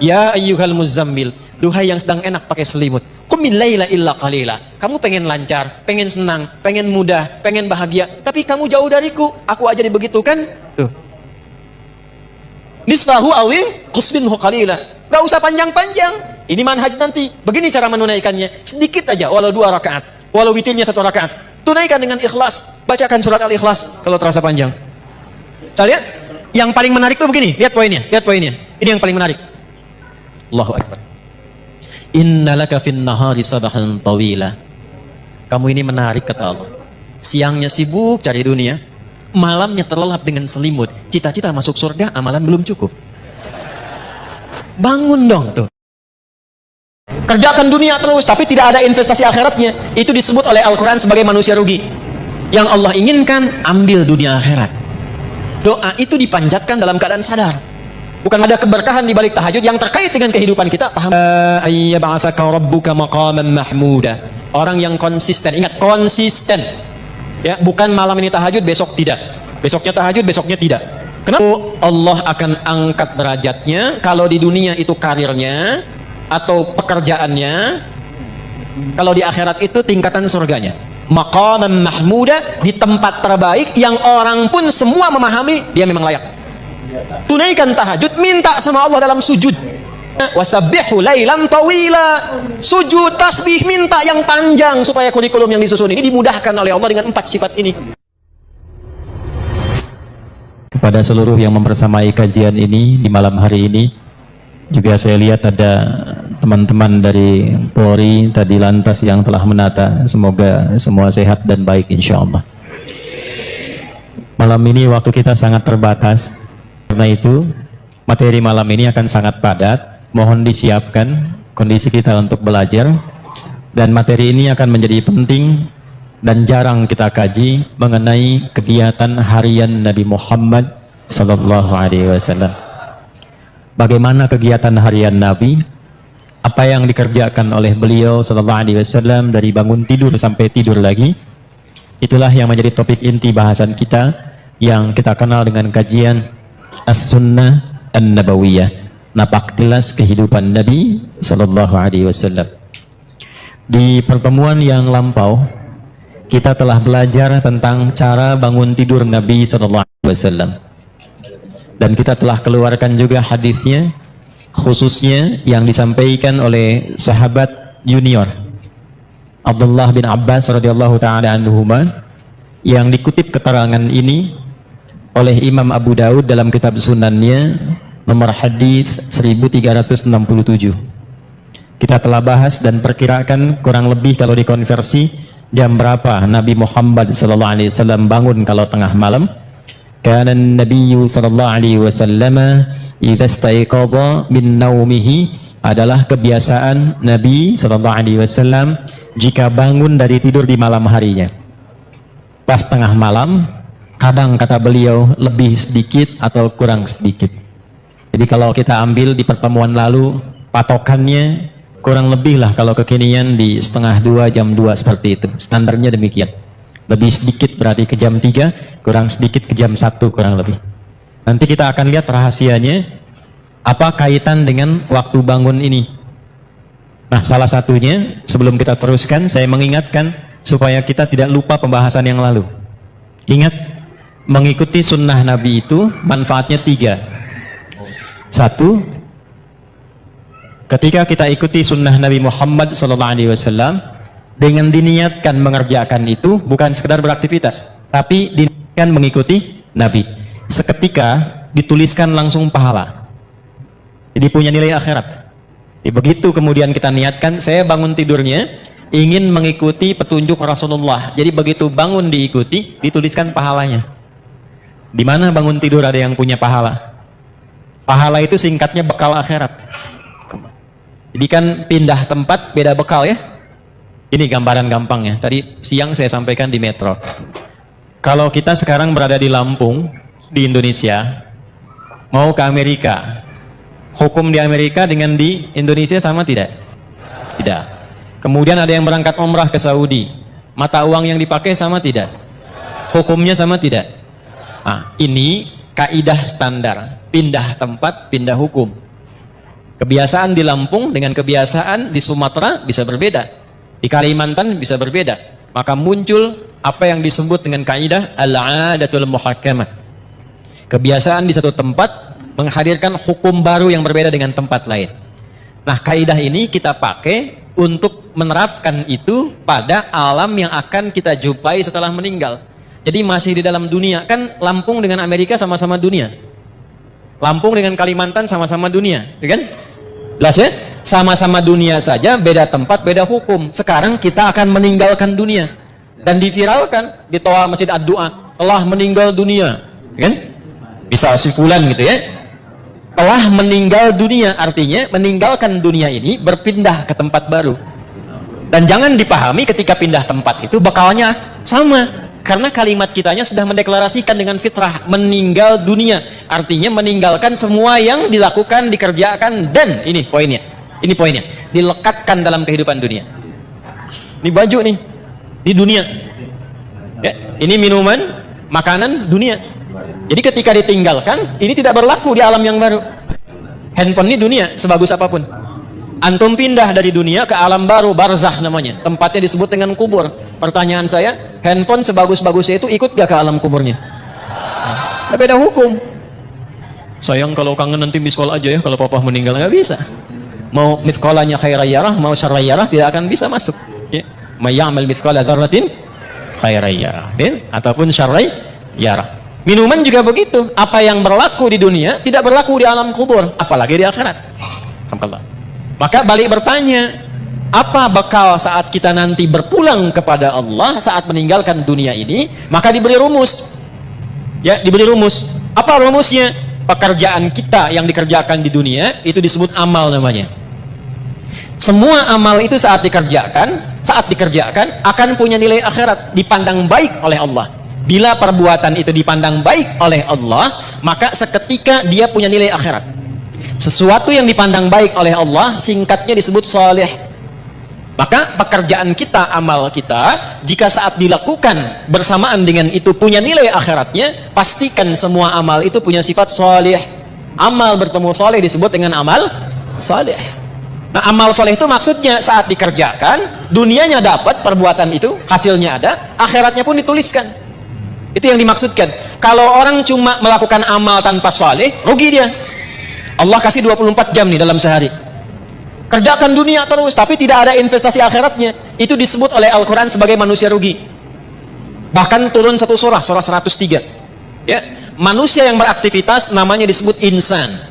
Ya ayyuhal muzammil, duhai yang sedang enak pakai selimut, qumil laila illa qalila. Kamu pengen lancar, pengen senang, pengen mudah, pengen bahagia, tapi kamu jauh dariku, aku aja dibegitukan. Tuh. Nisfahu awil qusminhu qalila. Gak usah panjang-panjang. Ini manhaj nanti. Begini cara menunaikannya. Sedikit aja, walau 2 rakaat, walau witirnya 1 rakaat. Tunaikan dengan ikhlas. Bacakan surat Al-Ikhlas kalau terasa panjang. Kita lihat. Yang paling menarik tuh begini. Lihat poinnya. Lihat poinnya. Ini yang paling menarik. Allahu Akbar. Innalaka fin nahari sabahan tawila. Kamu ini menarik kata Allah. Siangnya sibuk cari dunia, malamnya terlelap dengan selimut. Cita-cita masuk surga, amalan belum cukup. Bangun dong tuh. Kerjakan dunia terus, tapi tidak ada investasi akhiratnya. Itu disebut oleh Al-Quran sebagai manusia rugi. Yang Allah inginkan, ambil dunia akhirat. Doa itu dipanjatkan dalam keadaan sadar. Bukan ada keberkahan di balik tahajud yang terkait dengan kehidupan kita. Paham? Ayyab'atsaka rabbuka maqaman mahmuda. Orang yang konsisten, ingat konsisten. Ya, bukan malam ini tahajud, besok tidak. Besoknya tahajud, besoknya tidak. Kenapa? Allah akan angkat derajatnya kalau di dunia itu karirnya atau pekerjaannya, kalau di akhirat itu tingkatan surganya. Maqaman mahmuda, di tempat terbaik yang orang pun semua memahami dia memang layak. Tunaikan tahajud, minta sama Allah dalam sujud. Wasabbihu lailan tawila. Sujud tasbih, minta yang panjang supaya kurikulum yang disusun ini dimudahkan oleh Allah dengan 4 sifat ini. Kepada seluruh yang membersamai kajian ini di malam hari ini, juga saya lihat ada teman-teman dari Polri tadi lantas yang telah menata. Semoga semua sehat dan baik insyaallah. Malam ini waktu kita sangat terbatas. Karena itu, materi malam ini akan sangat padat. Mohon disiapkan kondisi kita untuk belajar. Dan materi ini akan menjadi penting dan jarang kita kaji mengenai kegiatan harian Nabi Muhammad sallallahu alaihi wasallam. Bagaimana kegiatan harian Nabi? Apa yang dikerjakan oleh beliau sallallahu alaihi wasallam dari bangun tidur sampai tidur lagi? Itulah yang menjadi topik inti bahasan kita yang kita kenal dengan kajian As-Sunnah An-Nabawiyah, napak tilas kehidupan Nabi sallallahu alaihi wasallam. Di pertemuan yang lampau kita telah belajar tentang cara bangun tidur Nabi sallallahu alaihi wasallam. Dan kita telah keluarkan juga hadisnya, khususnya yang disampaikan oleh sahabat junior Abdullah bin Abbas radhiyallahu taala anhuma, yang dikutip keterangan ini oleh Imam Abu Daud dalam kitab sunannya nomor hadis 1367. Kita telah bahas dan perkirakan kurang lebih kalau dikonversi jam berapa Nabi Muhammad sallallahu alaihi wasallam bangun kalau tengah malam. Kana an-nabiyyu sallallahu alaihi wasallam idza istayqadha min naumihi, adalah kebiasaan Nabi sallallahu alaihi wasallam jika bangun dari tidur di malam harinya. Pas tengah malam, kadang kata beliau lebih sedikit atau kurang sedikit. Jadi kalau kita ambil di pertemuan lalu patokannya kurang lebih lah kalau kekinian di 1:30 jam 2 seperti itu. Standarnya demikian. Lebih sedikit berarti ke jam 3, kurang sedikit ke jam 1 kurang lebih. Nanti kita akan lihat rahasianya apa kaitan dengan waktu bangun ini. Nah, salah satunya sebelum kita teruskan saya mengingatkan supaya kita tidak lupa pembahasan yang lalu. Ingat, mengikuti sunnah Nabi itu manfaatnya 3. 1, ketika kita ikuti sunnah Nabi Muhammad SAW dengan diniatkan mengerjakan itu bukan sekedar beraktivitas, tapi diniatkan mengikuti Nabi, seketika dituliskan langsung pahala, jadi punya nilai akhirat. Begitu kemudian kita niatkan, saya bangun tidurnya ingin mengikuti petunjuk Rasulullah, jadi begitu bangun diikuti dituliskan pahalanya. Di mana bangun tidur ada yang punya pahala? Pahala itu singkatnya bekal akhirat. Jadi kan pindah tempat beda bekal ya. Ini gambaran gampangnya. Tadi siang saya sampaikan di Metro. Kalau kita sekarang berada di Lampung, di Indonesia, mau ke Amerika, hukum di Amerika dengan di Indonesia sama tidak? Tidak. Kemudian ada yang berangkat umrah ke Saudi, mata uang yang dipakai sama tidak? Hukumnya sama tidak? Nah, ini kaidah standar, pindah tempat, pindah hukum. Kebiasaan di Lampung dengan kebiasaan di Sumatera bisa berbeda. Di Kalimantan bisa berbeda. Maka muncul apa yang disebut dengan kaidah al-'adatul muhakkamah. Kebiasaan di satu tempat menghadirkan hukum baru yang berbeda dengan tempat lain. Nah, kaidah ini kita pakai untuk menerapkan itu pada alam yang akan kita jumpai setelah meninggal. Jadi masih di dalam dunia. Kan Lampung dengan Amerika sama-sama dunia. Lampung dengan Kalimantan sama-sama dunia, ya kan? Jelas ya? Sama-sama dunia saja, beda tempat, beda hukum. Sekarang kita akan meninggalkan dunia dan diviralkan di toa Masjid Ad-Du'a, telah meninggal dunia, ya kan? Bisa si fulan gitu ya. Telah meninggal dunia, artinya meninggalkan dunia ini berpindah ke tempat baru. Dan jangan dipahami ketika pindah tempat itu bakalnya sama. Karena kalimat kitanya sudah mendeklarasikan dengan fitrah meninggal dunia, artinya meninggalkan semua yang dilakukan, dikerjakan, dan ini poinnya, dilekatkan dalam kehidupan dunia. Ini baju nih di dunia, ya, ini minuman, makanan dunia. Jadi ketika ditinggalkan, ini tidak berlaku di alam yang baru. Handphone ini dunia, sebagus apapun. Antum pindah dari dunia ke alam baru, barzakh namanya. Tempatnya disebut dengan kubur. Pertanyaan saya, handphone sebagus-bagusnya itu ikut gak ke alam kuburnya? Nah, beda hukum. Sayang kalau kangen nanti miskol aja ya, kalau papa meninggal. Nggak bisa. Mau miskolanya khairayyarah, mau syarrayyarah tidak akan bisa masuk. Ya. Mayyamal miskola dzarratin khairayyarah, ya? Ataupun syarrayyarah. Minuman juga begitu. Apa yang berlaku di dunia tidak berlaku di alam kubur, apalagi di akhirat. Alhamdulillah. Maka balik bertanya, apa bekal saat kita nanti berpulang kepada Allah saat meninggalkan dunia ini? Maka diberi rumus. Ya, diberi rumus. Apa rumusnya? Pekerjaan kita yang dikerjakan di dunia itu disebut amal namanya. Semua amal itu saat dikerjakan akan punya nilai akhirat, dipandang baik oleh Allah. Bila perbuatan itu dipandang baik oleh Allah, maka seketika dia punya nilai akhirat. Sesuatu yang dipandang baik oleh Allah singkatnya disebut salih. Maka pekerjaan kita, amal kita, jika saat dilakukan bersamaan dengan itu punya nilai akhiratnya, pastikan semua amal itu punya sifat salih. Amal bertemu salih disebut dengan amal salih. Nah, amal salih itu maksudnya saat dikerjakan, dunianya dapat perbuatan itu, hasilnya ada, akhiratnya pun dituliskan. Itu yang dimaksudkan. Kalau orang cuma melakukan amal tanpa salih, rugi dia. Allah kasih 24 jam nih dalam sehari. Kerjakan dunia terus, tapi tidak ada investasi akhiratnya. Itu disebut oleh Al-Quran sebagai manusia rugi. Bahkan turun satu surah 103. Ya, manusia yang beraktivitas namanya disebut insan.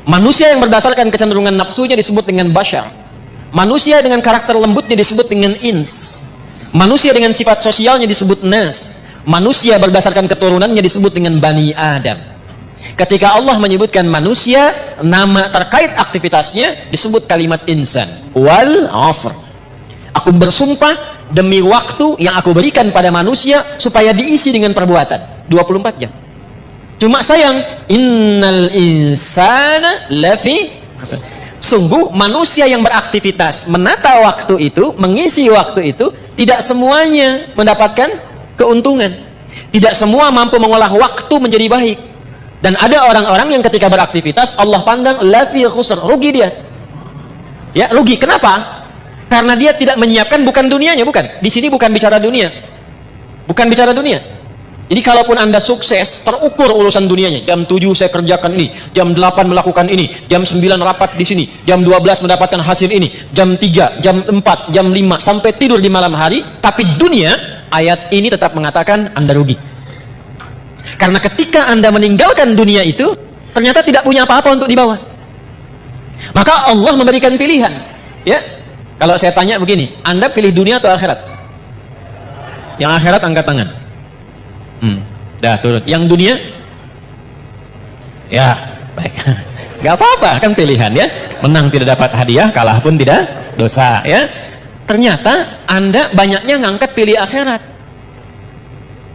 Manusia yang berdasarkan kecenderungan nafsunya disebut dengan bashar. Manusia dengan karakter lembutnya disebut dengan ins. Manusia dengan sifat sosialnya disebut nas. Manusia berdasarkan keturunannya disebut dengan Bani Adam. Ketika Allah menyebutkan manusia, nama terkait aktivitasnya disebut kalimat insan. Wal asr. Aku bersumpah demi waktu yang aku berikan pada manusia supaya diisi dengan perbuatan 24 jam. Cuma sayang, innal insana lafi khusr. Sungguh manusia yang beraktivitas menata waktu itu, mengisi waktu itu, tidak semuanya mendapatkan keuntungan. Tidak semua mampu mengolah waktu menjadi baik. Dan ada orang-orang yang ketika beraktivitas Allah pandang lafi khusr, rugi dia. Ya, rugi. Kenapa? Karena dia tidak menyiapkan, bukan dunianya, bukan. Di sini bukan bicara dunia. Bukan bicara dunia. Jadi kalaupun Anda sukses, terukur urusan dunianya. Jam 7 saya kerjakan ini, jam 8 melakukan ini, jam 9 rapat di sini, jam 12 mendapatkan hasil ini, jam 3, jam 4, jam 5 sampai tidur di malam hari, tapi dunia, ayat ini tetap mengatakan Anda rugi. Karena ketika Anda meninggalkan dunia itu, ternyata tidak punya apa-apa untuk dibawa. Maka Allah memberikan pilihan. Ya, kalau saya tanya begini, Anda pilih dunia atau akhirat? Yang akhirat angkat tangan. Dah turun. Yang dunia? Ya, baik. Gak apa-apa, kan pilihan ya. Menang tidak dapat hadiah, kalah pun tidak dosa ya. Ternyata Anda banyaknya ngangkat pilih akhirat.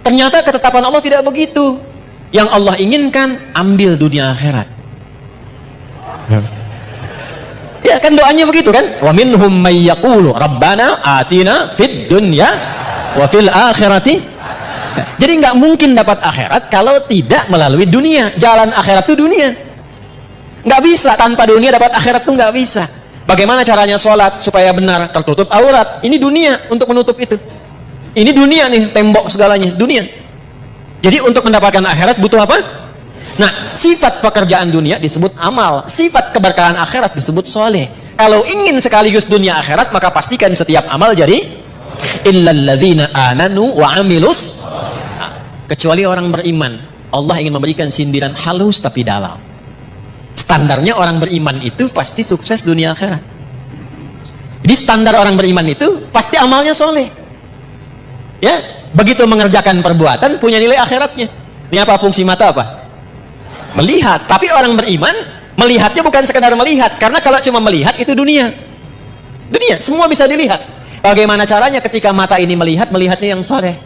Ternyata ketetapan Allah tidak begitu. Yang Allah inginkan, ambil dunia akhirat. Ya kan doanya begitu kan? Wa minhum may yaqulu rabbana atina fid dunya wa fil akhirati. Jadi nggak mungkin dapat akhirat kalau tidak melalui dunia. Jalan akhirat itu dunia. Nggak bisa, tanpa dunia dapat akhirat tuh nggak bisa. Bagaimana caranya sholat supaya benar? Tertutup aurat. Ini dunia untuk menutup itu. Ini dunia nih, tembok segalanya, dunia. Jadi untuk mendapatkan akhirat butuh apa? Nah, sifat pekerjaan dunia disebut amal. Sifat keberkahan akhirat disebut soleh. Kalau ingin sekaligus dunia akhirat, maka pastikan setiap amal jadi illalladzina amanu wa amilus. Kecuali orang beriman, Allah ingin memberikan sindiran halus tapi dalam. Standarnya orang beriman itu pasti sukses dunia akhirat. Jadi standar orang beriman itu pasti amalnya soleh. Ya, begitu mengerjakan perbuatan punya nilai akhiratnya. Ini apa fungsi mata apa? Melihat. Tapi orang beriman melihatnya bukan sekedar melihat, karena kalau cuma melihat itu dunia. Dunia semua bisa dilihat. Bagaimana caranya ketika mata ini melihat, melihatnya yang soleh?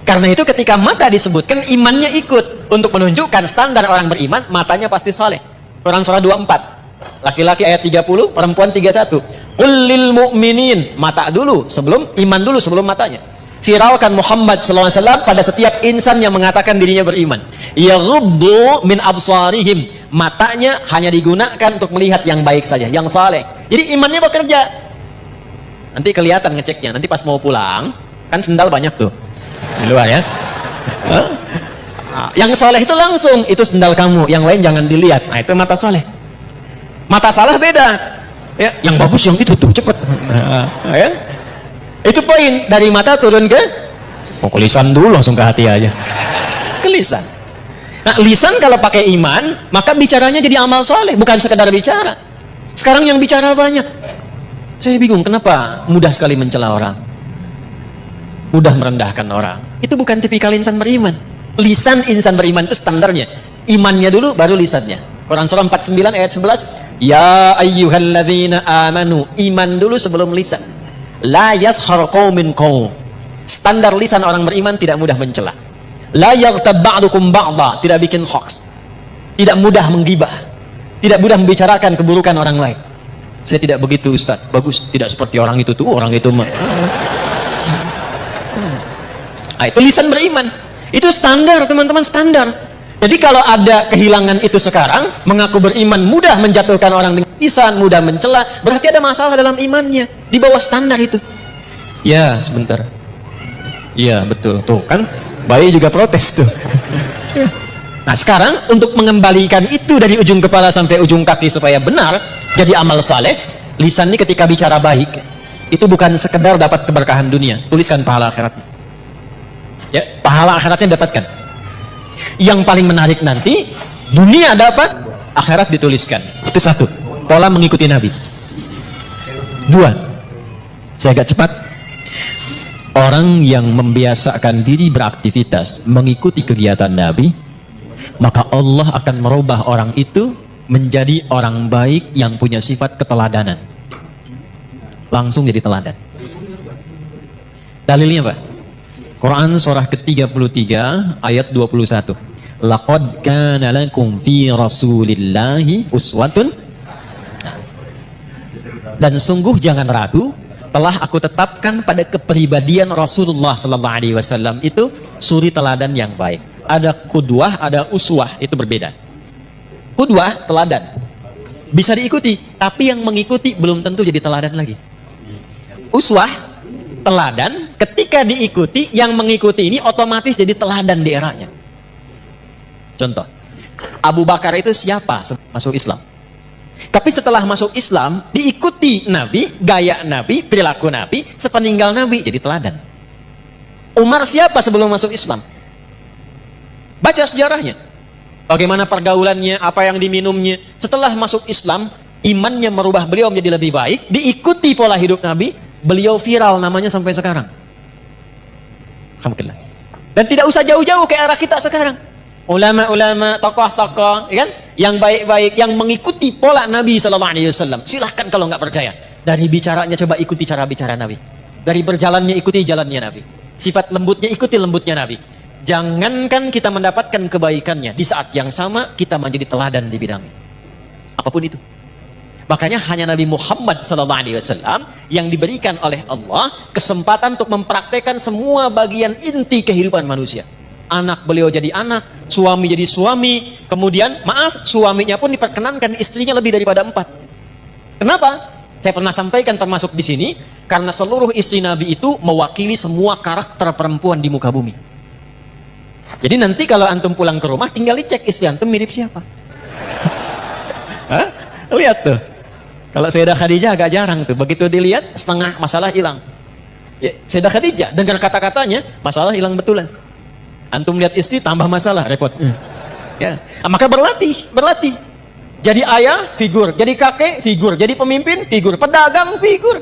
Karena itu ketika mata disebutkan, imannya ikut untuk menunjukkan standar orang beriman, matanya pasti soleh. Quran surah 24, laki-laki ayat 30, perempuan 31. Qul lil mu'minin, mata dulu sebelum iman, dulu sebelum matanya. Viralkan Muhammad SAW pada setiap insan yang mengatakan dirinya beriman. Yaghuddu min absarihim, matanya hanya digunakan untuk melihat yang baik saja, yang saleh. Jadi imannya bekerja. Nanti kelihatan ngeceknya. Nanti pas mau pulang, kan sendal banyak tuh di luar ya. Yang soleh itu langsung, itu sendal kamu, yang lain jangan dilihat. Nah, itu mata soleh. Mata salah beda ya, yang bagus yang itu tuh, cepet ya. Itu poin, dari mata turun ke lisan dulu, langsung ke hati aja, ke lisan. Nah, lisan kalau pakai iman, maka bicaranya jadi amal soleh, bukan sekedar bicara. Sekarang yang bicara banyak, saya bingung kenapa mudah sekali mencela orang, mudah merendahkan orang. Itu bukan tipikal insan beriman. Lisan insan beriman itu standarnya, imannya dulu baru lisannya. Quran surah 49 ayat 11, ya ayyuhalladzina amanu, iman dulu sebelum lisan. La yashar qaumin qaum, standar lisan orang beriman tidak mudah mencela. La yaghtab ba'dukum ba'dha, tidak bikin hoax, tidak mudah menggibah, tidak mudah membicarakan keburukan orang lain. Saya tidak begitu Ustaz, bagus, tidak seperti orang itu tuh, orang itu mah. Nah, itu lisan beriman. Itu standar teman-teman, standar. Jadi kalau ada kehilangan itu sekarang, mengaku beriman mudah menjatuhkan orang dengan lisan, mudah mencela, berarti ada masalah dalam imannya, di bawah standar itu. Ya, sebentar. Iya, betul. Tuh kan, bayi juga protes tuh. Nah, sekarang untuk mengembalikan itu dari ujung kepala sampai ujung kaki supaya benar, jadi amal saleh, lisan ini ketika bicara baik, itu bukan sekedar dapat keberkahan dunia, tuliskan pahala akhiratnya. Ya, pahala akhiratnya dapatkan. Yang paling menarik nanti, dunia dapat, akhirat dituliskan. Itu satu, pola mengikuti Nabi. Dua, saya agak cepat. Orang yang membiasakan diri beraktivitas mengikuti kegiatan Nabi, maka Allah akan merubah orang itu menjadi orang baik yang punya sifat keteladanan. Langsung jadi teladan. Dalilnya Pak, Quran surah ke-33 ayat 21. Laqad kana lakum fi Rasulillahi uswatun. Dan sungguh jangan ragu, telah aku tetapkan pada kepribadian Rasulullah sallallahu alaihi wasallam itu suri teladan yang baik. Ada qudwah, ada uswah, itu berbeda. Qudwah teladan bisa diikuti, tapi yang mengikuti belum tentu jadi teladan lagi. Uswah teladan, ketika diikuti, yang mengikuti ini otomatis jadi teladan di eranya. Contoh, Abu Bakar itu siapa masuk Islam? Tapi setelah masuk Islam, diikuti Nabi, gaya Nabi, perilaku Nabi, sepeninggal Nabi, jadi teladan. Umar siapa sebelum masuk Islam? Baca sejarahnya. Bagaimana pergaulannya, apa yang diminumnya. Setelah masuk Islam, imannya merubah beliau menjadi lebih baik, diikuti pola hidup Nabi, beliau viral namanya sampai sekarang. Alhamdulillah. Dan tidak usah jauh-jauh ke arah kita sekarang. Ulama-ulama, tokoh-tokoh, kan? Yang baik-baik, yang mengikuti pola Nabi Sallallahu Alaihi Wasallam. Silahkan kalau nggak percaya. Dari bicaranya coba ikuti cara bicara Nabi. Dari berjalannya ikuti jalannya Nabi. Sifat lembutnya ikuti lembutnya Nabi. Jangankan kita mendapatkan kebaikannya, di saat yang sama kita menjadi teladan di bidangnya. Apapun itu. Makanya hanya Nabi Muhammad SAW yang diberikan oleh Allah kesempatan untuk mempraktekkan semua bagian inti kehidupan manusia. anak beliau jadi anak, suami jadi suami, kemudian maaf, suaminya pun diperkenankan istrinya lebih daripada 4. Kenapa? Saya pernah sampaikan termasuk di sini, karena seluruh istri Nabi itu mewakili semua karakter perempuan di muka bumi. Jadi nanti kalau antum pulang ke rumah, tinggal dicek istri antum mirip siapa. Hah? Lihat tuh. Kalau Sayyidah Khadijah agak jarang tuh. Begitu dilihat, setengah masalah hilang. Ya, Sayyidah Khadijah, dengar kata-katanya, masalah hilang betulan. Antum lihat istri, tambah masalah, repot. Ya. Maka berlatih. Jadi ayah, figur. Jadi kakek, figur. Jadi pemimpin, figur. Pedagang, figur.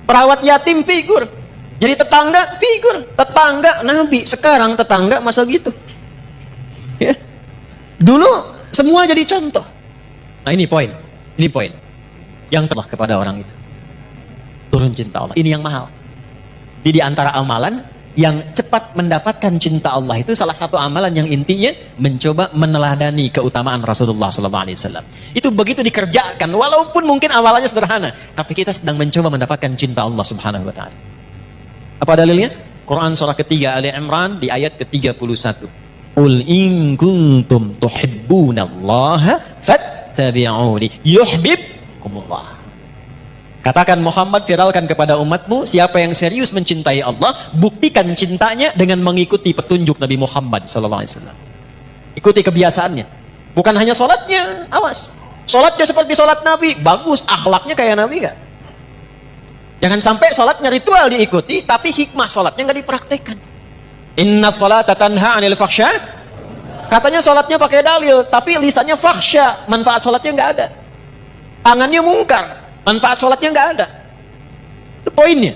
Perawat yatim, figur. Jadi tetangga, figur. Tetangga, Nabi. Sekarang tetangga, masa gitu. Ya. Dulu, semua jadi contoh. Nah ini poin. Yang telah kepada orang itu. Turun cinta Allah. Ini yang mahal. Jadi di antara amalan yang cepat mendapatkan cinta Allah itu salah satu amalan yang intinya mencoba meneladani keutamaan Rasulullah SAW. Itu begitu dikerjakan, walaupun mungkin awalannya sederhana, tapi kita sedang mencoba mendapatkan cinta Allah Subhanahu Wa Taala. Apa dalilnya? Quran surah ketiga Ali Imran di ayat ke-31. Qul in kuntum tuhibbunallaha fattabi'uni yuhibbukumullah. Katakan Muhammad, viralkan kepada umatmu, siapa yang serius mencintai Allah, buktikan cintanya dengan mengikuti petunjuk Nabi Muhammad SAW. Ikuti kebiasaannya. Bukan hanya sholatnya, awas. Sholatnya seperti sholat Nabi, bagus. Akhlaknya kayak Nabi gak? Jangan sampai sholatnya ritual diikuti, tapi hikmah sholatnya gak dipraktekkan. Inna sholata tanha anil fakhsya. Katanya sholatnya pakai dalil, tapi lisannya fakhsya. Manfaat sholatnya gak ada. Tangannya mungkar. Manfaat sholatnya nggak ada. Itu poinnya.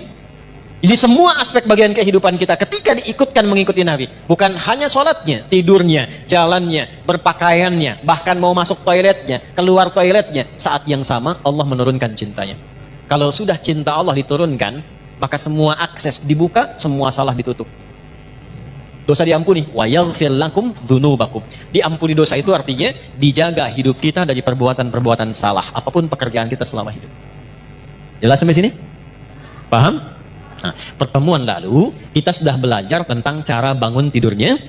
Jadi semua aspek bagian kehidupan kita ketika diikutkan mengikuti Nabi, bukan hanya sholatnya, tidurnya, jalannya, berpakaiannya, bahkan mau masuk toiletnya, keluar toiletnya, saat yang sama Allah menurunkan cintanya. Kalau sudah cinta Allah diturunkan, maka semua akses dibuka, semua salah ditutup. Dosa diampuni, wa yaghfir lakum dzunubakum. Diampuni dosa itu artinya dijaga hidup kita dari perbuatan-perbuatan salah, apapun pekerjaan kita selama hidup. Jelas sampai sini? Paham? Nah, pertemuan lalu kita sudah belajar tentang cara bangun tidurnya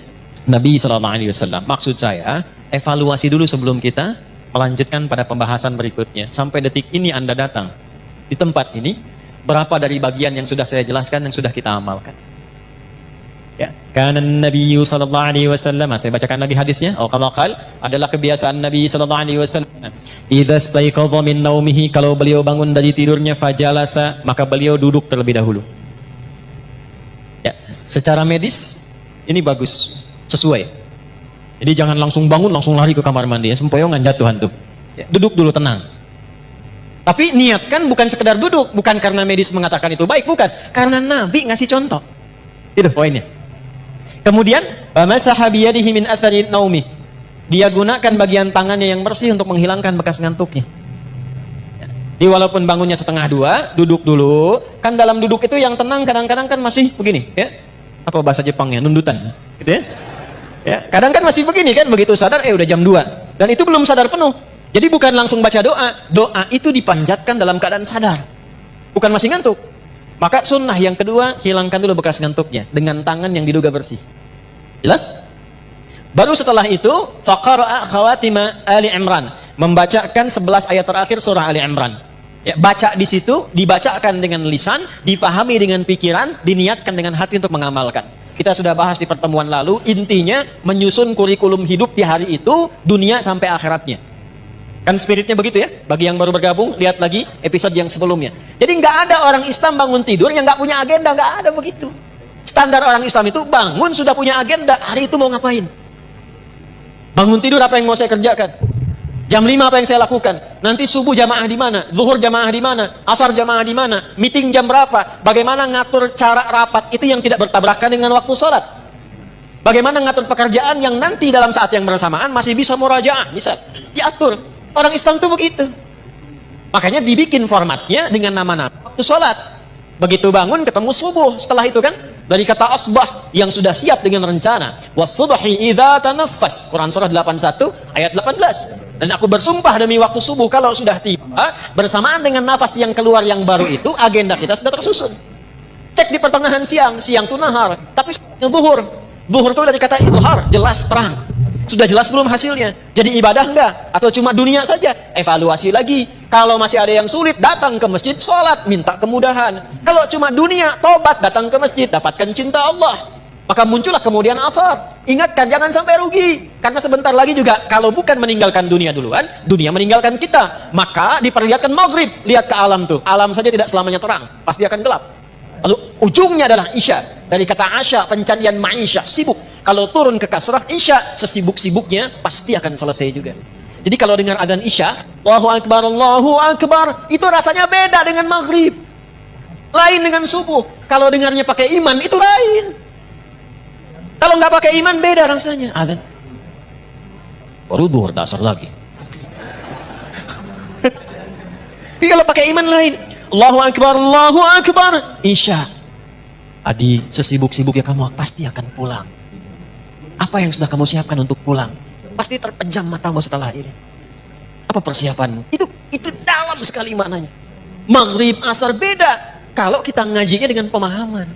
Nabi SAW. Maksud saya, evaluasi dulu sebelum kita melanjutkan pada pembahasan berikutnya. Sampai detik ini Anda datang di tempat ini, berapa dari bagian yang sudah saya jelaskan yang sudah kita amalkan? Ya, karena Nabi SAW, saya bacakan lagi hadisnya. Qal adalah kebiasaan Nabi SAW. Idza staiqadha min naumihi, kalau beliau bangun dari tidurnya, fajalasa, maka beliau duduk terlebih dahulu. Ya, secara medis ini bagus, sesuai. Jadi jangan langsung bangun langsung lari ke kamar mandi, ya, sempoyongan jatuh antum. Ya, duduk dulu tenang. Tapi niatkan bukan sekedar duduk, bukan karena medis mengatakan itu baik, bukan, karena Nabi ngasih contoh. Itu poinnya. Kemudian masaha biyadihi min athari naumi. Dia gunakan bagian tangannya yang bersih untuk menghilangkan bekas ngantuknya. Jadi walaupun bangunnya setengah 2, duduk dulu. Kan dalam duduk itu yang tenang kadang-kadang kan masih begini, ya. Apa bahasa Jepangnya? Nundutan, gitu ya. Ya, kadang kan masih begini kan, begitu sadar udah jam 2. Dan itu belum sadar penuh. Jadi bukan langsung baca doa. Doa itu dipanjatkan dalam keadaan sadar. Bukan masih ngantuk. Maka sunnah yang kedua, hilangkan dulu bekas ngantuknya dengan tangan yang diduga bersih. Jelas? Baru setelah itu, faqara'a khawatima Ali Imran, membacakan 11 ayat terakhir surah Ali Imran. Ya, baca di situ, dibacakan dengan lisan, difahami dengan pikiran, diniatkan dengan hati untuk mengamalkan. Kita sudah bahas di pertemuan lalu, intinya menyusun kurikulum hidup di hari itu, dunia sampai akhiratnya. Kan spiritnya begitu ya? Bagi yang baru bergabung, lihat lagi episode yang sebelumnya. Jadi nggak ada orang Islam bangun tidur yang nggak punya agenda, nggak ada begitu. Standar orang Islam itu bangun sudah punya agenda, hari itu mau ngapain? Bangun tidur apa yang mau saya kerjakan? Jam 5 apa yang saya lakukan? Nanti subuh jamaah di mana? Zuhur jamaah di mana? Asar jamaah di mana? Meeting jam berapa? Bagaimana ngatur cara rapat itu yang tidak bertabrakan dengan waktu sholat? Bagaimana ngatur pekerjaan yang nanti dalam saat yang bersamaan masih bisa murajaah? Bisa diatur. Orang Islam itu begitu. Makanya dibikin formatnya dengan nama-nama waktu sholat. Begitu bangun ketemu subuh. Setelah itu kan dari kata asbah yang sudah siap dengan rencana. Was-subhi idza tanaffas. Quran surah 81 ayat 18. Dan aku bersumpah demi waktu subuh kalau sudah tiba bersamaan dengan nafas yang keluar yang baru itu, agenda kita sudah tersusun. Cek di pertengahan siang, siang itu nahar, tapi zuhur. Zuhur itu dari kata idhar, jelas terang. Sudah jelas belum hasilnya? Jadi ibadah enggak? Atau cuma dunia saja? Evaluasi lagi. Kalau masih ada yang sulit, datang ke masjid, sholat, minta kemudahan. Kalau cuma dunia, tobat, datang ke masjid, dapatkan cinta Allah. Maka muncullah kemudian asar. Ingatkan, jangan sampai rugi. Karena sebentar lagi juga, kalau bukan meninggalkan dunia duluan, dunia meninggalkan kita. Maka diperlihatkan maghrib. Lihat ke alam tuh. Alam saja tidak selamanya terang. Pasti akan gelap. Lalu ujungnya adalah isya. Dari kata asya, pencarian ma'isya, sibuk. Kalau turun ke kasrah isya, sesibuk-sibuknya pasti akan selesai juga. Jadi kalau dengar adzan isya, Allahu Akbar, itu rasanya beda dengan maghrib. Lain dengan subuh. Kalau dengarnya pakai iman, itu lain. Kalau nggak pakai iman, beda rasanya. Adzan. Baru duhur dasar lagi. Tapi kalau pakai iman lain. Allahu Akbar, isya. Adi, sesibuk-sibuknya kamu pasti akan pulang. Apa yang sudah kamu siapkan untuk pulang? Pasti terpejam matamu setelah ini. Apa persiapanmu? Itu dalam sekali maknanya. Maghrib, asar beda kalau kita ngajinya dengan pemahaman.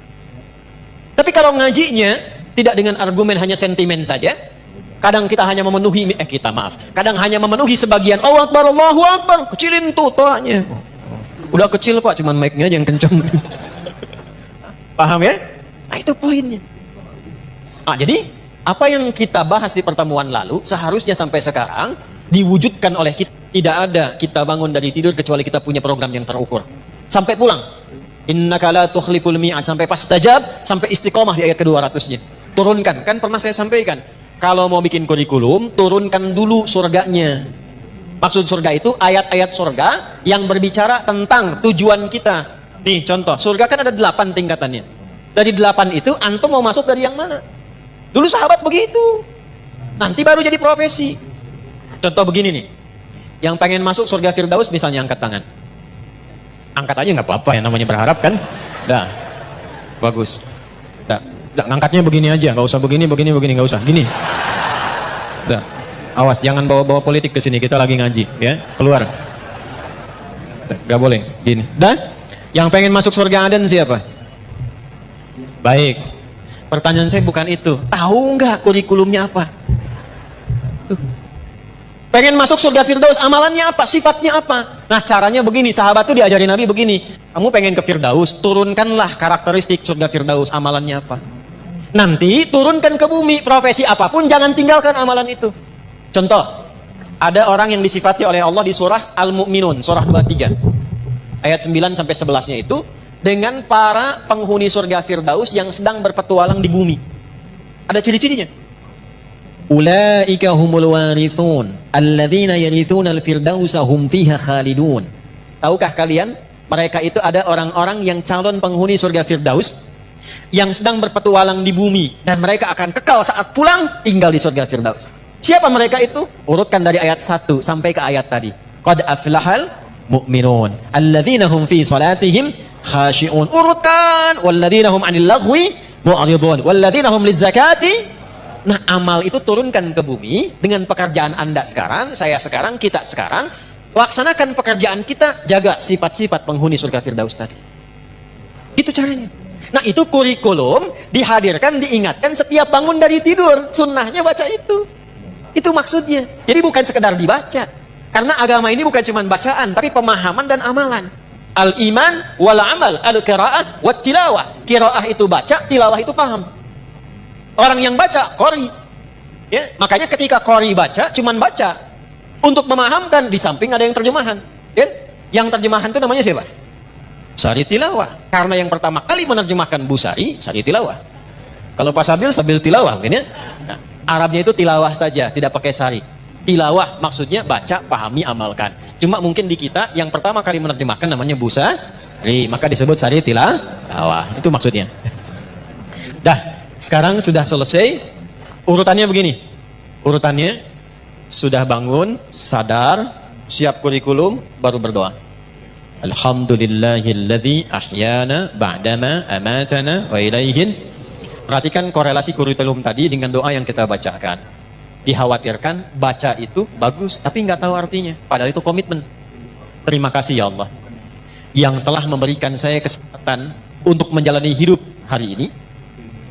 Tapi kalau ngajinya tidak dengan argumen, hanya sentimen saja. Kadang kita hanya memenuhi, kadang hanya memenuhi sebagian. Allahu Akbar, kecilin tuh toanya. Udah kecil Pak, cuman mic-nya aja yang kencang. Paham ya? Nah itu poinnya. Jadi apa yang kita bahas di pertemuan lalu seharusnya sampai sekarang diwujudkan oleh kita. Tidak ada kita bangun dari tidur kecuali kita punya program yang terukur. Sampai pulang. Innaka la tukhliful mi'ad, sampai pastajab, sampai istiqomah di ayat ke-200-nya. Turunkan, kan pernah saya sampaikan. Kalau mau bikin kurikulum, turunkan dulu surganya. Maksud surga itu ayat-ayat surga yang berbicara tentang tujuan kita. Nih contoh, surga kan ada 8 tingkatannya. Dari 8 itu antum mau masuk dari yang mana? Dulu sahabat begitu. Nanti baru jadi profesi. Contoh begini nih. Yang pengen masuk surga Firdaus misalnya angkat tangan. Angkat aja nggak apa-apa, yang namanya berharap kan. Dah. Bagus. Dah. Ngangkatnya begini aja, nggak usah begini, nggak usah. Gini. Dah. Awas, jangan bawa-bawa politik ke sini. Kita lagi ngaji, ya. Keluar. Nggak boleh. Gini. Dah. Yang pengen masuk surga Aden siapa? Baik. Pertanyaan saya bukan itu. Tahu nggak kurikulumnya apa? Tuh. Pengen masuk surga Firdaus, amalannya apa? Sifatnya apa? Nah caranya begini, sahabat tuh diajari Nabi begini. Kamu pengen ke Firdaus, turunkanlah karakteristik surga Firdaus, amalannya apa? Nanti turunkan ke bumi, profesi apapun jangan tinggalkan amalan itu. Contoh, ada orang yang disifati oleh Allah di surah Al-Mu'minun, surah 23. Ayat 9 sampai 11-nya itu dengan para penghuni surga Firdaus yang sedang berpetualang di bumi. Ada ciri-cirinya. Ulaika humul warithun alladzina yarithuna al-firdausa hum fiha khalidun. Tahukah kalian, mereka itu ada orang-orang yang calon penghuni surga Firdaus yang sedang berpetualang di bumi dan mereka akan kekal saat pulang tinggal di surga Firdaus. Siapa mereka itu? Urutkan dari ayat 1 sampai ke ayat tadi. Qad aflahal mu'minun alladzina hum fi salatihim khashi'un. Urutkan walladzina hum 'anil laghwi mu'ridun walladzina hum lizakati. Nah, amal itu turunkan ke bumi dengan pekerjaan Anda sekarang, saya sekarang, kita sekarang. Laksanakan pekerjaan kita, jaga sifat-sifat penghuni surga Firdaus tadi. Itu caranya. Nah, itu kurikulum dihadirkan, diingatkan setiap bangun dari tidur. Sunnahnya baca itu. Itu maksudnya. Jadi bukan sekedar dibaca. Karena agama ini bukan cuma bacaan, tapi pemahaman dan amalan. Al-iman wal amal, al-qira'ah wat tilawah. Qira'ah itu baca, tilawah itu paham. Orang yang baca qori. Ya, makanya ketika qori baca, cuman baca. Untuk memahamkan di samping ada yang terjemahan. Ya? Yang terjemahan itu namanya siapa? Sari tilawah. Karena yang pertama kali menerjemahkan Busari, Sari tilawah. Kalau Pak Sabil, Sabil tilawah mungkin ya. Nah, Arabnya itu tilawah saja, tidak pakai sari. Tilawah maksudnya baca, pahami, amalkan. Cuma mungkin di kita yang pertama kali menerjemahkan namanya Busari, maka disebut Sari tilawah. Itu maksudnya. Dah, sekarang sudah selesai. Urutannya begini. Urutannya sudah bangun, sadar, siap kurikulum, baru berdoa. Alhamdulillahilladzi ahyana ba'dama amatana wa ilaihin. Perhatikan korelasi kurikulum tadi dengan doa yang kita bacakan. Dikhawatirkan baca itu bagus tapi nggak tahu artinya, padahal itu komitmen. Terima kasih ya Allah yang telah memberikan saya kesempatan untuk menjalani hidup hari ini,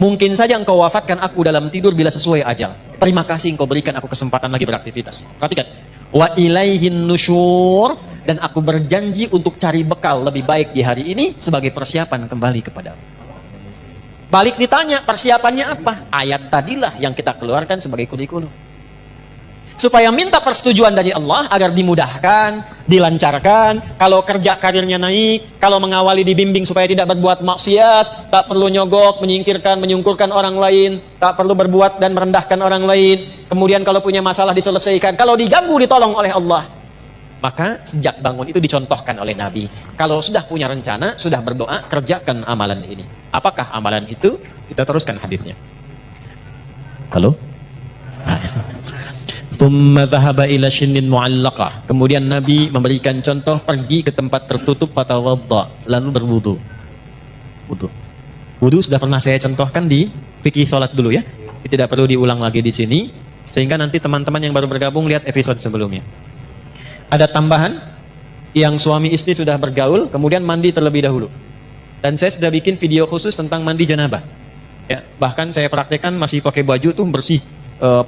Mungkin saja engkau wafatkan aku dalam tidur bila sesuai ajal. Terima kasih engkau berikan aku kesempatan lagi beraktivitas. Perhatikan. Wa ilaihin nusyur, dan aku berjanji untuk cari bekal lebih baik di hari ini sebagai persiapan kembali kepada Allah. Balik ditanya, persiapannya apa? Ayat tadilah yang kita keluarkan sebagai kurikulum. Supaya minta persetujuan dari Allah agar dimudahkan, dilancarkan. Kalau kerja karirnya naik, kalau mengawali dibimbing supaya tidak berbuat maksiat, tak perlu nyogok, menyingkirkan, menyungkurkan orang lain, tak perlu berbuat dan merendahkan orang lain. Kemudian kalau punya masalah diselesaikan, kalau diganggu ditolong oleh Allah. Maka sejak bangun itu dicontohkan oleh Nabi. Kalau sudah punya rencana, sudah berdoa, kerjakan amalan ini. Apakah amalan itu? Kita teruskan hadisnya. Halo? Thumma dhahaba ila shinnin mu'allaqah. Kemudian Nabi memberikan contoh, pergi ke tempat tertutup, fatawadda, lalu berwudu. Wudu sudah pernah saya contohkan di fikih salat dulu ya. Tidak perlu diulang lagi di sini, sehingga nanti teman-teman yang baru bergabung lihat episode sebelumnya. Ada tambahan, yang suami istri sudah bergaul, kemudian mandi terlebih dahulu. Dan saya sudah bikin video khusus tentang mandi janabah. Ya, bahkan saya praktekkan masih pakai baju tuh bersih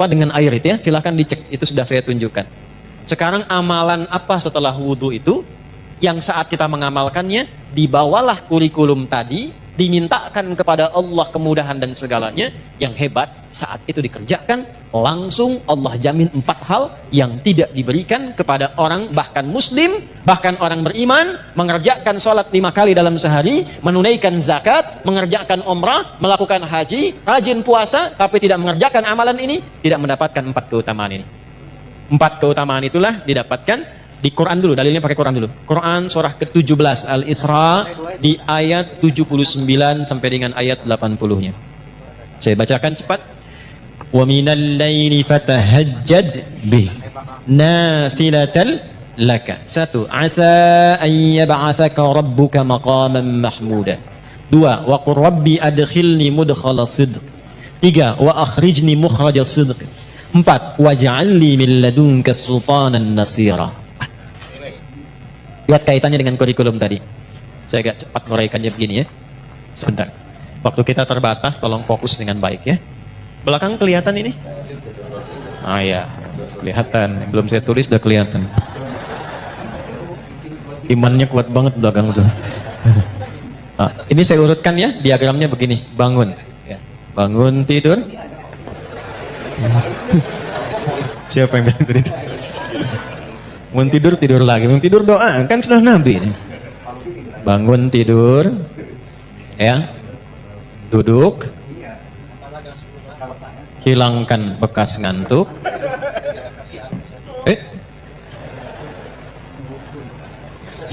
dengan air itu ya. Silahkan dicek, itu sudah saya tunjukkan. Sekarang amalan apa setelah wudhu itu? Yang saat kita mengamalkannya, dibawalah kurikulum tadi, dimintakan kepada Allah kemudahan dan segalanya. Yang hebat, saat itu dikerjakan, langsung Allah jamin 4 hal yang tidak diberikan kepada orang, bahkan muslim, bahkan orang beriman, mengerjakan sholat 5 kali dalam sehari, menunaikan zakat, mengerjakan umrah, melakukan haji, rajin puasa, tapi tidak mengerjakan amalan ini, tidak mendapatkan 4 keutamaan ini. 4 keutamaan itulah didapatkan di Quran dulu, dalilnya pakai Quran dulu. Quran surah ke-17 Al-Isra di ayat 79 sampai dengan ayat 80-nya. Saya bacakan cepat. Wa minal laili fatahajjad bih nafilatan laka. 1. Asa an yab'athaka rabbuka maqaman mahmuda. 2. Wa qur rabbi adkhilni mudkhala sidq. 3. Wa akhrijni mukhraja sidq. 4. Waj'alni min ladunka sultanan nasira. Lihat kaitannya dengan kurikulum tadi. Saya agak cepat nguraikannya begini ya. Sebentar. Waktu kita terbatas, tolong fokus dengan baik ya. Belakang kelihatan ini? Ah ya, kelihatan. Belum saya tulis udah kelihatan. Imannya kuat banget belakang tuh. Ini saya urutkan ya, diagramnya begini. Bangun. Ya. Bangun tidur. Siapa yang bilang begitu? Bangun tidur, tidur lagi. Bangun tidur doa, kan sudah Nabi. Bangun tidur, ya, duduk, hilangkan bekas ngantuk,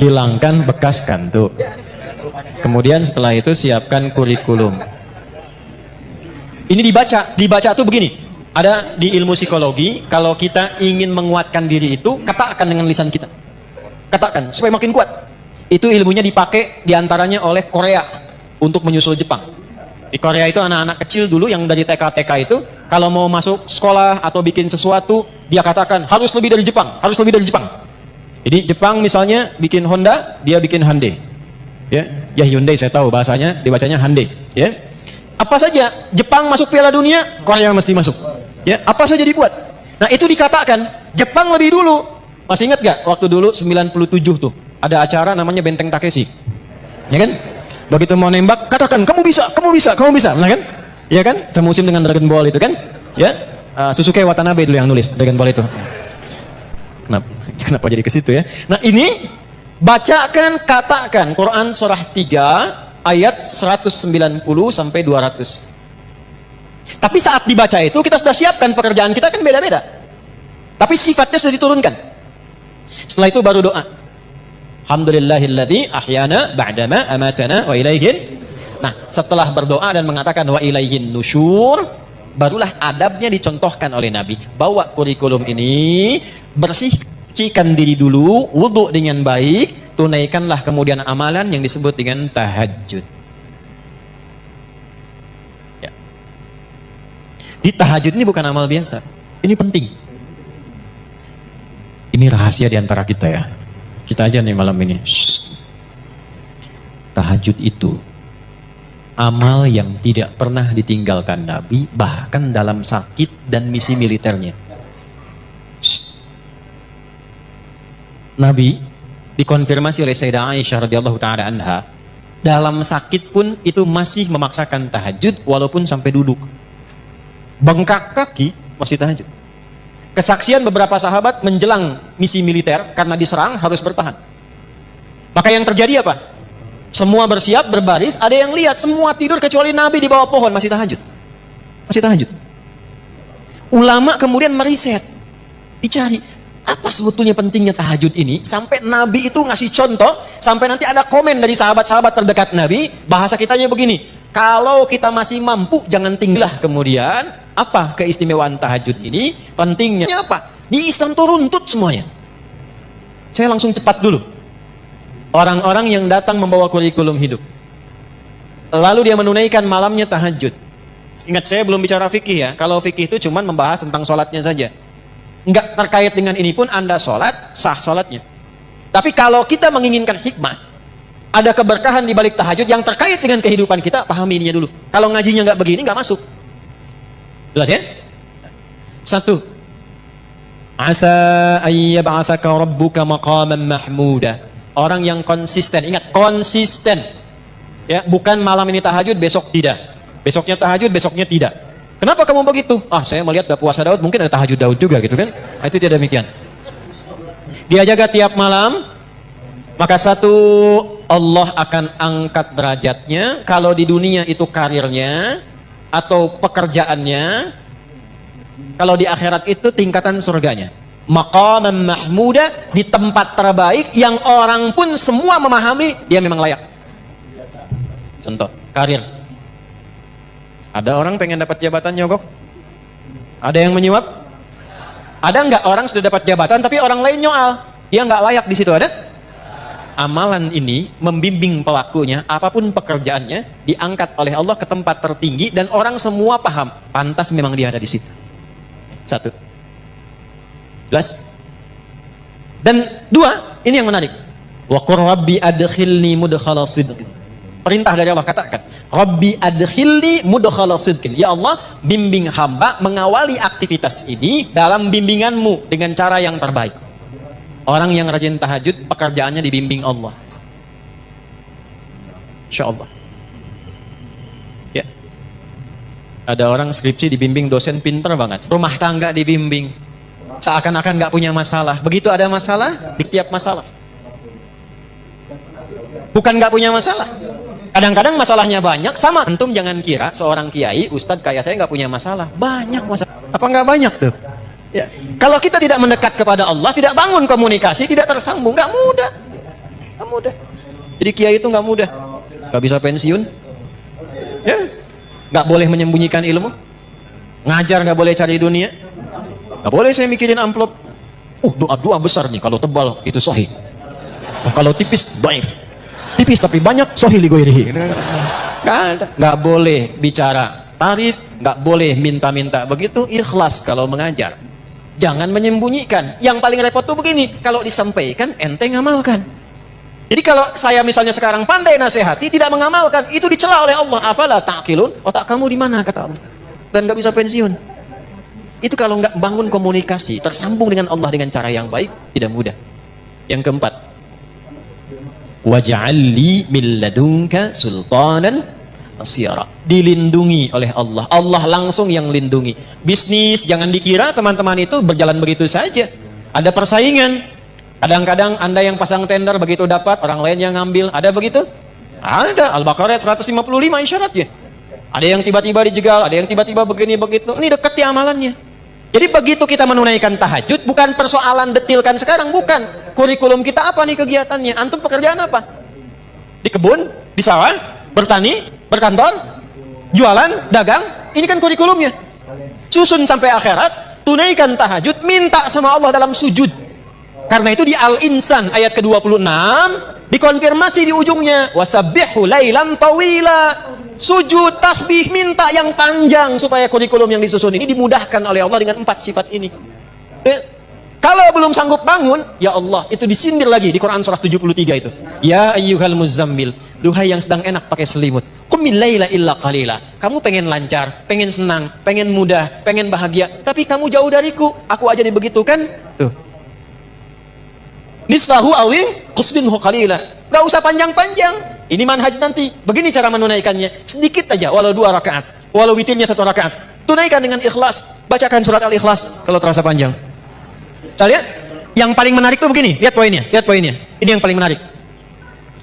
hilangkan bekas ngantuk. Kemudian setelah itu siapkan kurikulum. Ini dibaca tuh begini. Ada di ilmu psikologi, kalau kita ingin menguatkan diri itu, katakan dengan lisan kita. Katakan, supaya makin kuat. Itu ilmunya dipakai diantaranya oleh Korea untuk menyusul Jepang. Di Korea itu anak-anak kecil dulu yang dari TK-TK itu, kalau mau masuk sekolah atau bikin sesuatu, dia katakan, harus lebih dari Jepang, harus lebih dari Jepang. Jadi Jepang misalnya bikin Honda, dia bikin Hyundai. Ya Hyundai saya tahu bahasanya, dibacanya Hyundai. Ya. Apa saja Jepang masuk Piala Dunia, Korea mesti masuk. Ya, apa saja dibuat. Nah, itu dikatakan Jepang lebih dulu. Masih ingat gak waktu dulu 97 tuh ada acara namanya Benteng Takeshi. Ya kan? Begitu mau nembak, katakan kamu bisa, kamu bisa, kamu bisa. Nah kan? Ya kan? Semusim dengan Dragon Ball itu kan? Ya. Susuke Watanabe dulu yang nulis Dragon Ball itu. Kenapa jadi ke situ ya? Nah, ini bacakan, katakan Quran surah 3 ayat 190 sampai 200. Tapi saat dibaca itu kita sudah siapkan pekerjaan kita kan beda-beda. Tapi sifatnya sudah diturunkan. Setelah itu baru doa. Alhamdulillahilladzi ahyana ba'dama amatana wa ilaihin. Nah, setelah berdoa dan mengatakan wa ilaihin nusyur, barulah adabnya dicontohkan oleh Nabi. Bawa kurikulum ini, bersihkan diri dulu, wudu dengan baik, tunaikanlah kemudian amalan yang disebut dengan tahajud. Di tahajud ini bukan amal biasa. Ini penting. Ini rahasia di antara kita ya. Kita aja nih malam ini. Tahajud itu amal yang tidak pernah ditinggalkan Nabi, bahkan dalam sakit dan misi militernya. Nabi dikonfirmasi oleh Sayyidah Aisyah radhiyallahu taala anha, dalam sakit pun itu masih memaksakan tahajud walaupun sampai duduk. Bengkak kaki masih tahajud. Kesaksian beberapa sahabat menjelang misi militer karena diserang harus bertahan. Maka yang terjadi apa? Semua bersiap, berbaris, ada yang lihat semua tidur kecuali Nabi di bawah pohon masih tahajud. Masih tahajud. Ulama kemudian meriset, dicari apa sebetulnya pentingnya tahajud ini sampai Nabi itu ngasih contoh, sampai nanti ada komen dari sahabat-sahabat terdekat Nabi, bahasa kitanya begini, kalau kita masih mampu jangan tinggallah kemudian. Apa keistimewaan tahajud ini? Pentingnya apa? Di Islam tuh runtut semuanya. Saya langsung cepat dulu. Orang-orang yang datang membawa kurikulum hidup, lalu dia menunaikan malamnya tahajud. Ingat, saya belum bicara fikih ya. Kalau fikih itu cuma membahas tentang sholatnya saja. Enggak terkait dengan ini pun Anda sholat, sah sholatnya. Tapi kalau kita menginginkan hikmah, ada keberkahan di balik tahajud yang terkait dengan kehidupan kita, pahami ininya dulu. Kalau ngajinya nggak begini, nggak masuk. Jelas ya? 1. Asa ayyab'atsaka rabbuka maqaman mahmuda. Orang yang konsisten, ingat konsisten. Ya, bukan malam ini tahajud, besok tidak. Besoknya tahajud, besoknya tidak. Kenapa kamu begitu? Ah, saya melihat puasa Daud, mungkin ada tahajud Daud juga gitu kan? Nah, itu tidak demikian. Dia jaga tiap malam, maka satu, Allah akan angkat derajatnya. Kalau di dunia itu karirnya atau pekerjaannya, kalau di akhirat itu tingkatan surganya. Maqaman mahmuda, di tempat terbaik yang orang pun semua memahami dia memang layak. Contoh, karir. Ada orang pengen dapat jabatan nyogok? Ada yang menyuap? Ada nggak orang sudah dapat jabatan tapi orang lain nyoal? Dia nggak layak di situ, ada? Amalan ini membimbing pelakunya, apapun pekerjaannya, diangkat oleh Allah ke tempat tertinggi dan orang semua paham, pantas memang dia ada di situ. 1. Jelas? Dan 2, ini yang menarik. Wa qur rabbi adkhilni mudkhala sidqin. Perintah dari Allah, katakan, Rabbi adkhilni mudkhala sidqin. Ya Allah, bimbing hamba mengawali aktivitas ini dalam bimbinganmu dengan cara yang terbaik. Orang yang rajin tahajud, pekerjaannya dibimbing Allah. Insyaallah. Ya. Ada orang skripsi dibimbing dosen pinter banget. Rumah tangga dibimbing. Seakan-akan nggak punya masalah. Begitu ada masalah, di tiap masalah. Bukan nggak punya masalah. Kadang-kadang masalahnya banyak, sama. Antum jangan kira seorang kiai, ustadz kayak saya nggak punya masalah. Banyak masalah. Apa nggak banyak tuh? Ya. Kalau kita tidak mendekat kepada Allah, tidak bangun komunikasi, tidak tersambung, nggak mudah. Nggak mudah. Jadi kiai itu nggak mudah. Nggak bisa pensiun. Ya. Nggak boleh menyembunyikan ilmu. Ngajar nggak boleh cari dunia. Nggak boleh saya mikirin amplop. Doa-doa besar nih, kalau tebal itu sahih. Kalau tipis, dhaif. Tipis tapi banyak, sahih li ghairihi. Nggak ada. Nggak boleh bicara tarif, nggak boleh minta-minta. Begitu ikhlas kalau mengajar. Jangan menyembunyikan. Yang paling repot tuh begini, kalau disampaikan ente ngamalkan. Jadi kalau saya misalnya sekarang pandai nasihati, tidak mengamalkan, itu dicela oleh Allah. Afala ta'qilun? Otak kamu di mana, kata Allah. Dan nggak bisa pensiun. Itu kalau nggak bangun komunikasi, tersambung dengan Allah dengan cara yang baik, tidak mudah. Yang keempat, waj'alli min ladunka sultanan nasira. Dilindungi oleh Allah. Allah langsung yang lindungi. Bisnis jangan dikira teman-teman itu berjalan begitu saja. Ada persaingan. Kadang-kadang Anda yang pasang tender begitu dapat, orang lain yang ngambil. Ada begitu? Ada. Al-Baqarah 155 isyaratnya. Ada yang tiba-tiba dijegal, ada yang tiba-tiba begini begitu. Ini dekat ya amalannya. Jadi begitu kita menunaikan tahajud, bukan persoalan detilkan sekarang, bukan. Kurikulum kita apa nih kegiatannya? Antum pekerjaan apa? Di kebun, di sawah, bertani, berkantor, jualan, dagang. Ini kan kurikulumnya. Susun sampai akhirat, tunaikan tahajud, minta sama Allah dalam sujud. Karena itu di Al-Insan ayat ke-26 dikonfirmasi di ujungnya, wasabbihu lailan tawila. Sujud, tasbih, minta yang panjang supaya kurikulum yang disusun ini dimudahkan oleh Allah dengan 4 sifat ini. Kalau belum sanggup bangun, ya Allah, itu disindir lagi di Quran surah 73 itu. Ya ayyuhal muzammil, duhai yang sedang enak pakai selimut. Qumil laila illa qalila. Kamu pengen lancar, pengen senang, pengen mudah, pengen bahagia, tapi kamu jauh dariku. Aku aja dibegitukan. Tuh. Nisfahu awi qusbinhu qalila. Gak usah panjang-panjang. Ini manhaj nanti. Begini cara menunaikannya. Sedikit aja, walau 2 rakaat, walau witirnya 1 rakaat. Tunaikan dengan ikhlas. Bacakan surat Al-Ikhlas kalau terasa panjang. Kita lihat. Yang paling menarik tuh begini. Lihat poinnya. Lihat poinnya. Ini yang paling menarik.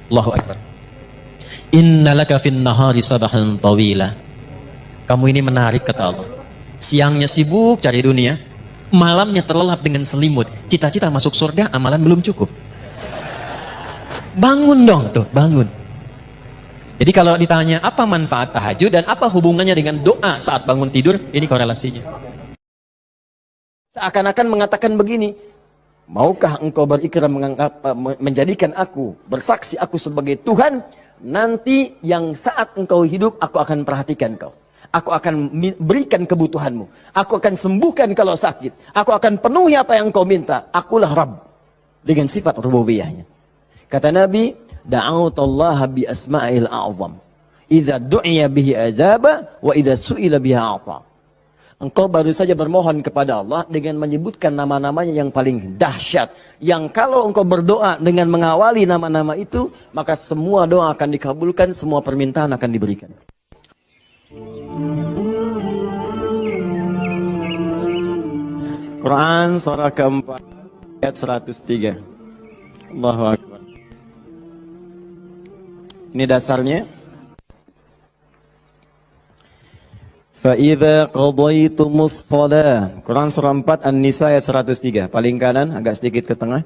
Allahu Akbar. Innalaka fin nahari sabahan tawila. Kamu ini menarik kata Allah. Siangnya sibuk cari dunia, malamnya terlelap dengan selimut. Cita-cita masuk surga, amalan belum cukup. Bangun dong tuh, bangun. Jadi kalau ditanya apa manfaat tahajud dan apa hubungannya dengan doa saat bangun tidur, ini korelasinya. Seakan-akan mengatakan begini, maukah engkau berikrar menjadikan aku, bersaksi aku sebagai Tuhan? Nanti yang saat engkau hidup, aku akan perhatikan kau. Aku akan berikan kebutuhanmu. Aku akan sembuhkan kalau sakit. Aku akan penuhi apa yang engkau minta. Akulah Rabb. Dengan sifat rububiyahnya. Kata Nabi, da'autallaha bi asma'il a'zam. Idza du'iya bihi azaba, wa idza su'ila biha a'ta. Engkau baru saja bermohon kepada Allah dengan menyebutkan nama-namanya yang paling dahsyat. Yang kalau engkau berdoa dengan mengawali nama-nama itu, maka semua doa akan dikabulkan, semua permintaan akan diberikan. Quran surah keempat ayat 103. Allahu Akbar. Ini dasarnya. فَإِذَا قَضَيْتُمُ الصَّلَاةَ Quran surah 4 An-Nisa ayat 103. Paling kanan, agak sedikit ke tengah.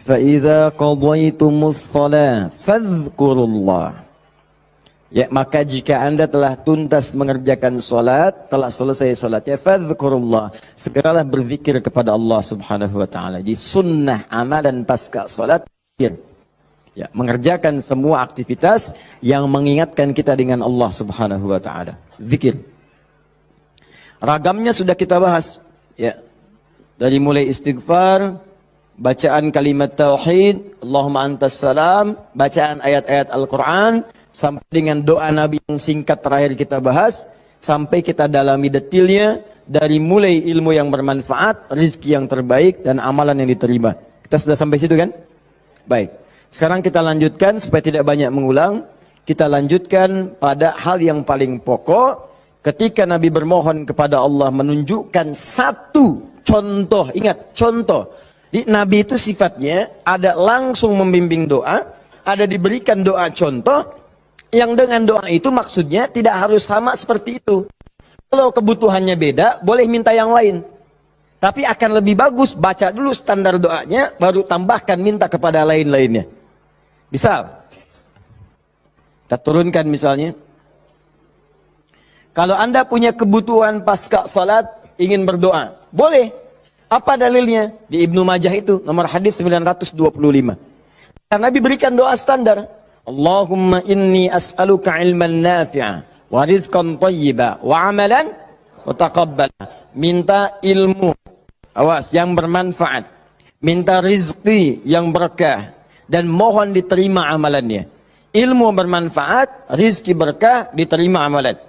فَإِذَا قَضَيْتُمُ الصَّلَاةَ فَاذْكُرُوا اللَّهَ Ya, maka jika anda telah tuntas mengerjakan solat, telah selesai solatnya, fadhkurullah, segeralah berzikir kepada Allah subhanahu wa ta'ala. Jadi sunnah amalan pasca solat, ya, mengerjakan semua aktivitas yang mengingatkan kita dengan Allah subhanahu wa ta'ala. Zikir. Ragamnya sudah kita bahas, ya, dari mulai istighfar, bacaan kalimat tauhid, Allahumma antas salam, bacaan ayat-ayat Al-Quran, sampai dengan doa Nabi yang singkat terakhir kita bahas, sampai kita dalami detailnya, dari mulai ilmu yang bermanfaat, rizki yang terbaik, dan amalan yang diterima. Kita sudah sampai situ kan? Baik. Sekarang kita lanjutkan, supaya tidak banyak mengulang, kita lanjutkan pada hal yang paling pokok. Ketika Nabi bermohon kepada Allah menunjukkan satu contoh, ingat contoh. Di Nabi itu sifatnya ada langsung membimbing doa, ada diberikan doa contoh, yang dengan doa itu maksudnya tidak harus sama seperti itu. Kalau kebutuhannya beda, boleh minta yang lain. Tapi akan lebih bagus baca dulu standar doanya, baru tambahkan minta kepada lain-lainnya. Misal, kita turunkan misalnya. Kalau anda punya kebutuhan pasca salat, ingin berdoa, boleh. Apa dalilnya? Di Ibnu Majah itu, nomor hadis 925. Dan Nabi berikan doa standar. Allahumma inni as'aluka ilman nafi'a, wa rizqan tayyiba, wa amalan mutaqabbala. Minta ilmu, awas, yang bermanfaat. Minta rizki yang berkah, dan mohon diterima amalannya. Ilmu bermanfaat, rizki berkah, diterima amalan.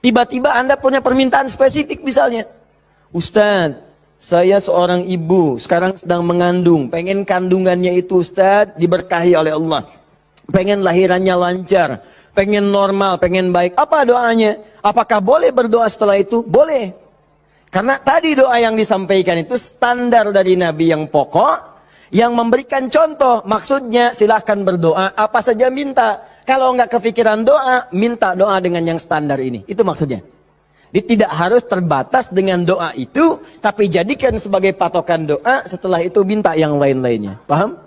Tiba-tiba anda punya permintaan spesifik misalnya. Ustaz, saya seorang ibu, sekarang sedang mengandung. Pengen kandungannya itu Ustaz, diberkahi oleh Allah. Pengen lahirannya lancar. Pengen normal, pengen baik. Apa doanya? Apakah boleh berdoa setelah itu? Boleh. Karena tadi doa yang disampaikan itu standar dari Nabi yang pokok. Yang memberikan contoh. Maksudnya silahkan berdoa, apa saja minta. Kalau nggak kepikiran doa, minta doa dengan yang standar ini. Itu maksudnya. Jadi tidak harus terbatas dengan doa itu, tapi jadikan sebagai patokan doa, setelah itu minta yang lain-lainnya. Paham?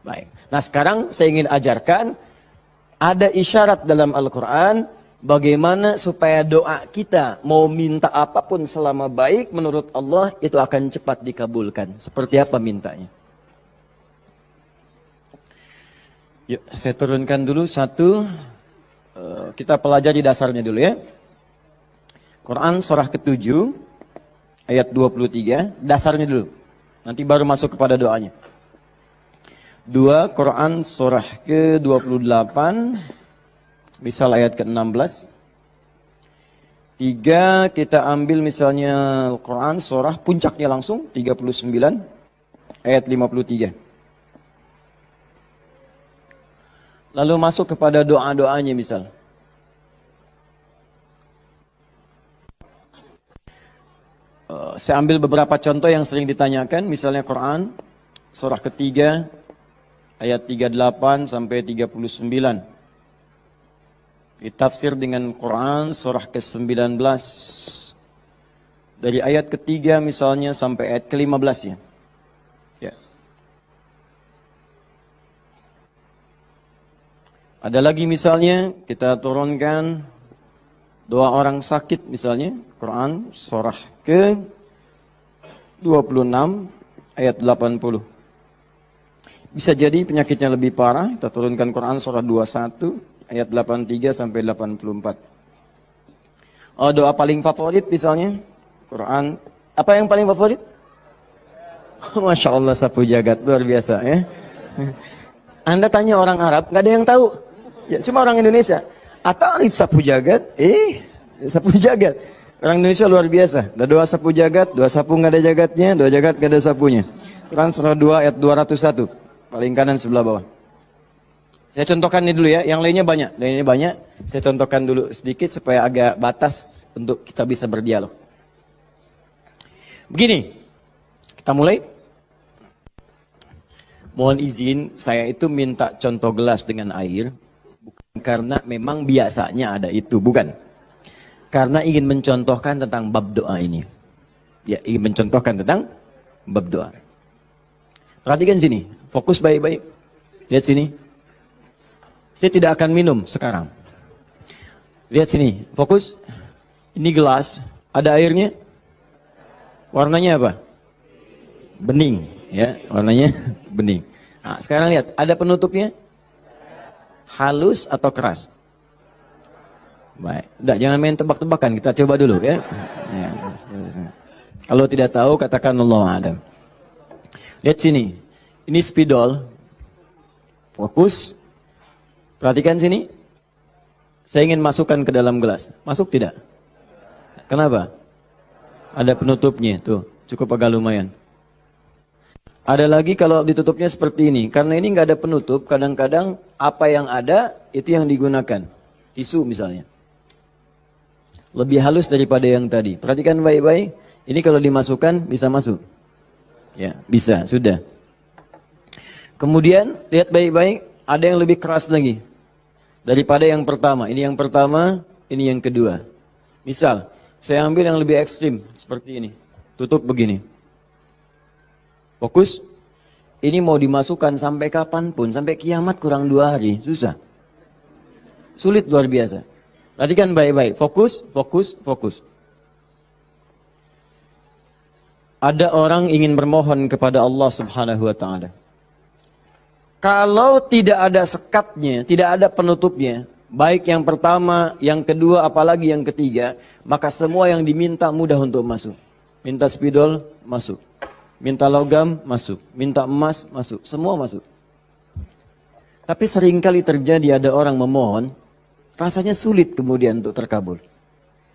Baik. Nah sekarang saya ingin ajarkan, ada isyarat dalam Al-Quran, bagaimana supaya doa kita mau minta apapun selama baik, menurut Allah itu akan cepat dikabulkan. Seperti apa mintanya? Yuk, saya turunkan dulu satu. Kita pelajari dasarnya dulu ya. Quran surah ke-7 ayat 23, dasarnya dulu. Nanti baru masuk kepada doanya. 2 Quran surah ke-28 Misal ayat ke-16. 3 kita ambil misalnya Al-Quran surah puncaknya langsung 39 ayat 53. Lalu masuk kepada doa-doanya misal. Saya ambil beberapa contoh yang sering ditanyakan, misalnya Quran surah ketiga ayat 38 sampai 39. Ditafsir dengan Quran surah ke-19 dari ayat ketiga misalnya sampai ayat ke-15 ya. Ya. Ada lagi misalnya kita turunkan doa orang sakit misalnya Quran surah ke-26 ayat 80. Bisa jadi penyakitnya lebih parah, kita turunkan Quran surah 21 ayat 83 sampai 84. Oh, doa paling favorit misalnya Quran. Apa yang paling favorit? Masya Allah, sapu jagat luar biasa ya. Anda tanya orang Arab, nggak ada yang tahu. Ya, cuma orang Indonesia. Atarif sapu jagat? Sapu jagat. Orang Indonesia luar biasa. Ada doa sapu jagat, doa sapu nggak ada jagatnya, doa jagat nggak ada sapunya. Quran surah 2 ayat 201. Paling kanan sebelah bawah. Saya contohkan ini dulu ya, yang lainnya banyak. Saya contohkan dulu sedikit supaya agak batas untuk kita bisa berdialog. Begini, kita mulai. Mohon izin, saya itu minta contoh gelas dengan air, bukan karena memang biasanya ada itu, bukan. Karena ingin mencontohkan tentang bab doa ini. Ya, ingin mencontohkan tentang bab doa. Perhatikan sini, fokus baik-baik. Lihat sini. Saya tidak akan minum sekarang. Lihat sini, fokus. Ini gelas, ada airnya. Warnanya apa? Bening, ya, warnanya bening. Nah, sekarang lihat, ada penutupnya? Halus atau keras? Baik, udah jangan main tebak-tebakan, kita coba dulu ya. Kalau tidak tahu katakan Allah Adam. Lihat sini, ini spidol. Fokus. Perhatikan sini. Saya ingin masukkan ke dalam gelas. Masuk tidak? Kenapa? Ada penutupnya. Tuh, cukup agak lumayan. Ada lagi kalau ditutupnya seperti ini. Karena ini nggak ada penutup, kadang-kadang apa yang ada itu yang digunakan. Tisu misalnya. Lebih halus daripada yang tadi. Perhatikan baik-baik. Ini kalau dimasukkan bisa masuk. Ya, bisa, sudah. Kemudian lihat baik-baik, ada yang lebih keras lagi daripada yang pertama. Ini yang pertama, ini yang kedua. Misal, saya ambil yang lebih ekstrim seperti ini. Tutup begini. Fokus. Ini mau dimasukkan sampai kapanpun, sampai kiamat kurang 2 hari, susah. Sulit luar biasa. Perhatikan baik-baik. Fokus, fokus, fokus. Ada orang ingin bermohon kepada Allah Subhanahu wa taala. Kalau tidak ada sekatnya, tidak ada penutupnya, baik yang pertama, yang kedua, apalagi yang ketiga, maka semua yang diminta mudah untuk masuk. Minta spidol, masuk. Minta logam, masuk. Minta emas, masuk. Semua masuk. Tapi seringkali terjadi ada orang memohon, rasanya sulit kemudian untuk terkabul.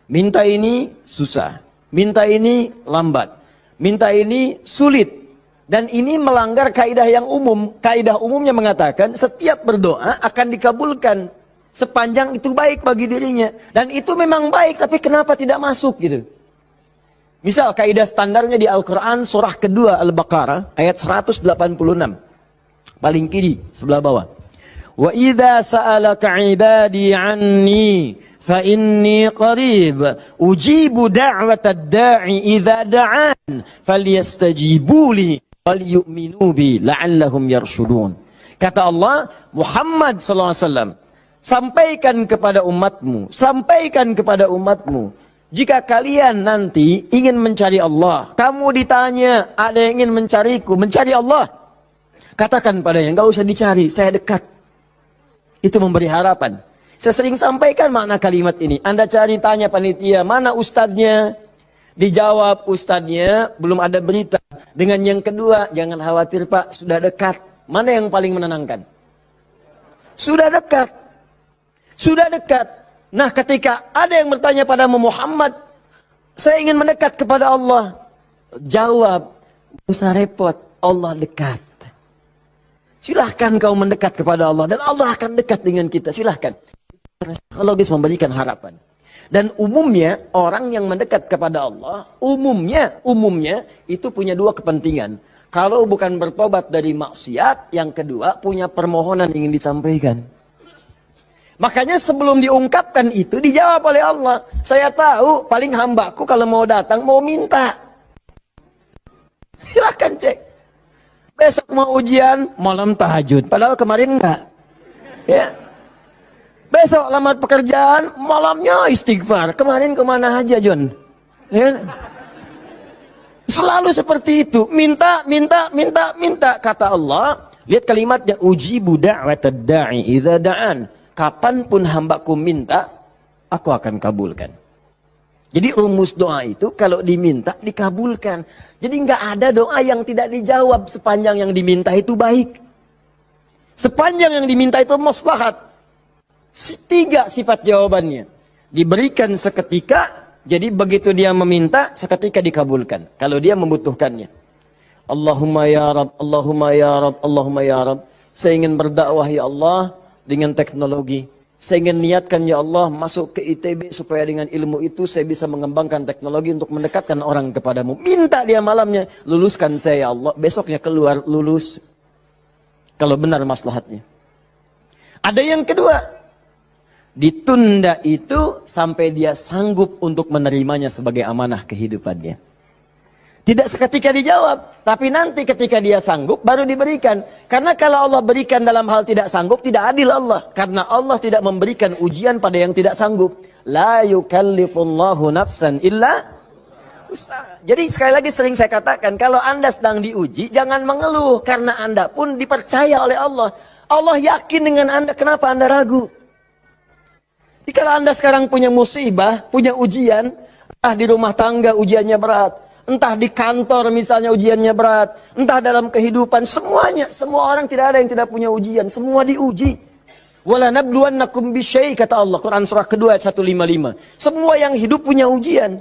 Minta ini susah. Minta ini lambat. Minta ini sulit. Dan ini melanggar kaidah yang umum. Kaidah umumnya mengatakan setiap berdoa akan dikabulkan sepanjang itu baik bagi dirinya. Dan itu memang baik, tapi kenapa tidak masuk gitu. Misal kaidah standarnya di Al-Quran surah kedua Al-Baqarah ayat 186. Paling kiri sebelah bawah. Wa idza sa'alaka 'ibadi 'anni fa inni qarib ujibu da'watad da'i idza da'an falyastajibu li walyu'minu bi la'allahum yarshudun. Kata Allah, Muhammad sallallahu alaihi wasallam, sampaikan kepada umatmu, jika kalian nanti ingin mencari Allah, kamu ditanya, ada yang ingin mencariku, mencari Allah, katakan padanya, enggak usah dicari, saya dekat. Itu memberi harapan. Saya sering sampaikan makna kalimat ini. Anda cari, tanya panitia, mana ustadznya? Dijawab, ustadznya belum ada berita. Dengan yang kedua, jangan khawatir Pak, sudah dekat. Mana yang paling menenangkan? Sudah dekat. Sudah dekat. Nah, ketika ada yang bertanya pada Muhammad, saya ingin mendekat kepada Allah. Jawab, "Tidak usah repot, Allah dekat. Silahkan kau mendekat kepada Allah, dan Allah akan dekat dengan kita, silahkan." Psikologis memberikan harapan. Dan umumnya, orang yang mendekat kepada Allah, umumnya itu punya dua kepentingan. Kalau bukan bertobat dari maksiat, yang kedua punya permohonan ingin disampaikan. Makanya sebelum diungkapkan itu dijawab oleh Allah. Saya tahu paling hambaku kalau mau datang mau minta. Silahkan cek. Besok mau ujian, malam tahajud. Padahal kemarin enggak. Ya. Besok lamar pekerjaan, malamnya istighfar. Kemarin kemana aja, John? Ya. Selalu seperti itu. Minta. Kata Allah. Lihat kalimatnya. Ujibu da'watad da'i idza da'an. Kapanpun hambaku minta, aku akan kabulkan. Jadi rumus doa itu kalau diminta, dikabulkan. Jadi nggak ada doa yang tidak dijawab sepanjang yang diminta itu baik. Sepanjang yang diminta itu maslahat. 3 sifat jawabannya. Diberikan seketika, jadi begitu dia meminta, seketika dikabulkan. Kalau dia membutuhkannya. Allahumma ya Rab, Allahumma ya Rab, Allahumma ya Rab. Saya ingin berdakwah ya Allah dengan teknologi. Saya ingin niatkan ya Allah masuk ke ITB supaya dengan ilmu itu saya bisa mengembangkan teknologi untuk mendekatkan orang kepadamu. Minta dia malamnya, luluskan saya ya Allah. Besoknya keluar, lulus. Kalau benar maslahatnya. Ada yang kedua. Ditunda itu sampai dia sanggup untuk menerimanya sebagai amanah kehidupannya. Tidak seketika dijawab, tapi nanti ketika dia sanggup baru diberikan. Karena kalau Allah berikan dalam hal tidak sanggup, tidak adil Allah. Karena Allah tidak memberikan ujian pada yang tidak sanggup. La yukallifullahu nafsan illa usaha. Jadi sekali lagi sering saya katakan, kalau Anda sedang diuji, jangan mengeluh. Karena Anda pun dipercaya oleh Allah. Allah yakin dengan Anda, kenapa Anda ragu? Jadi kalau Anda sekarang punya musibah, punya ujian, entah di rumah tangga ujiannya berat, entah di kantor misalnya ujiannya berat, entah dalam kehidupan, semuanya, semua orang tidak ada yang tidak punya ujian, semua diuji. Wala nabluwannakum bisyai, kata Allah, Quran surah kedua ayat 155. Semua yang hidup punya ujian.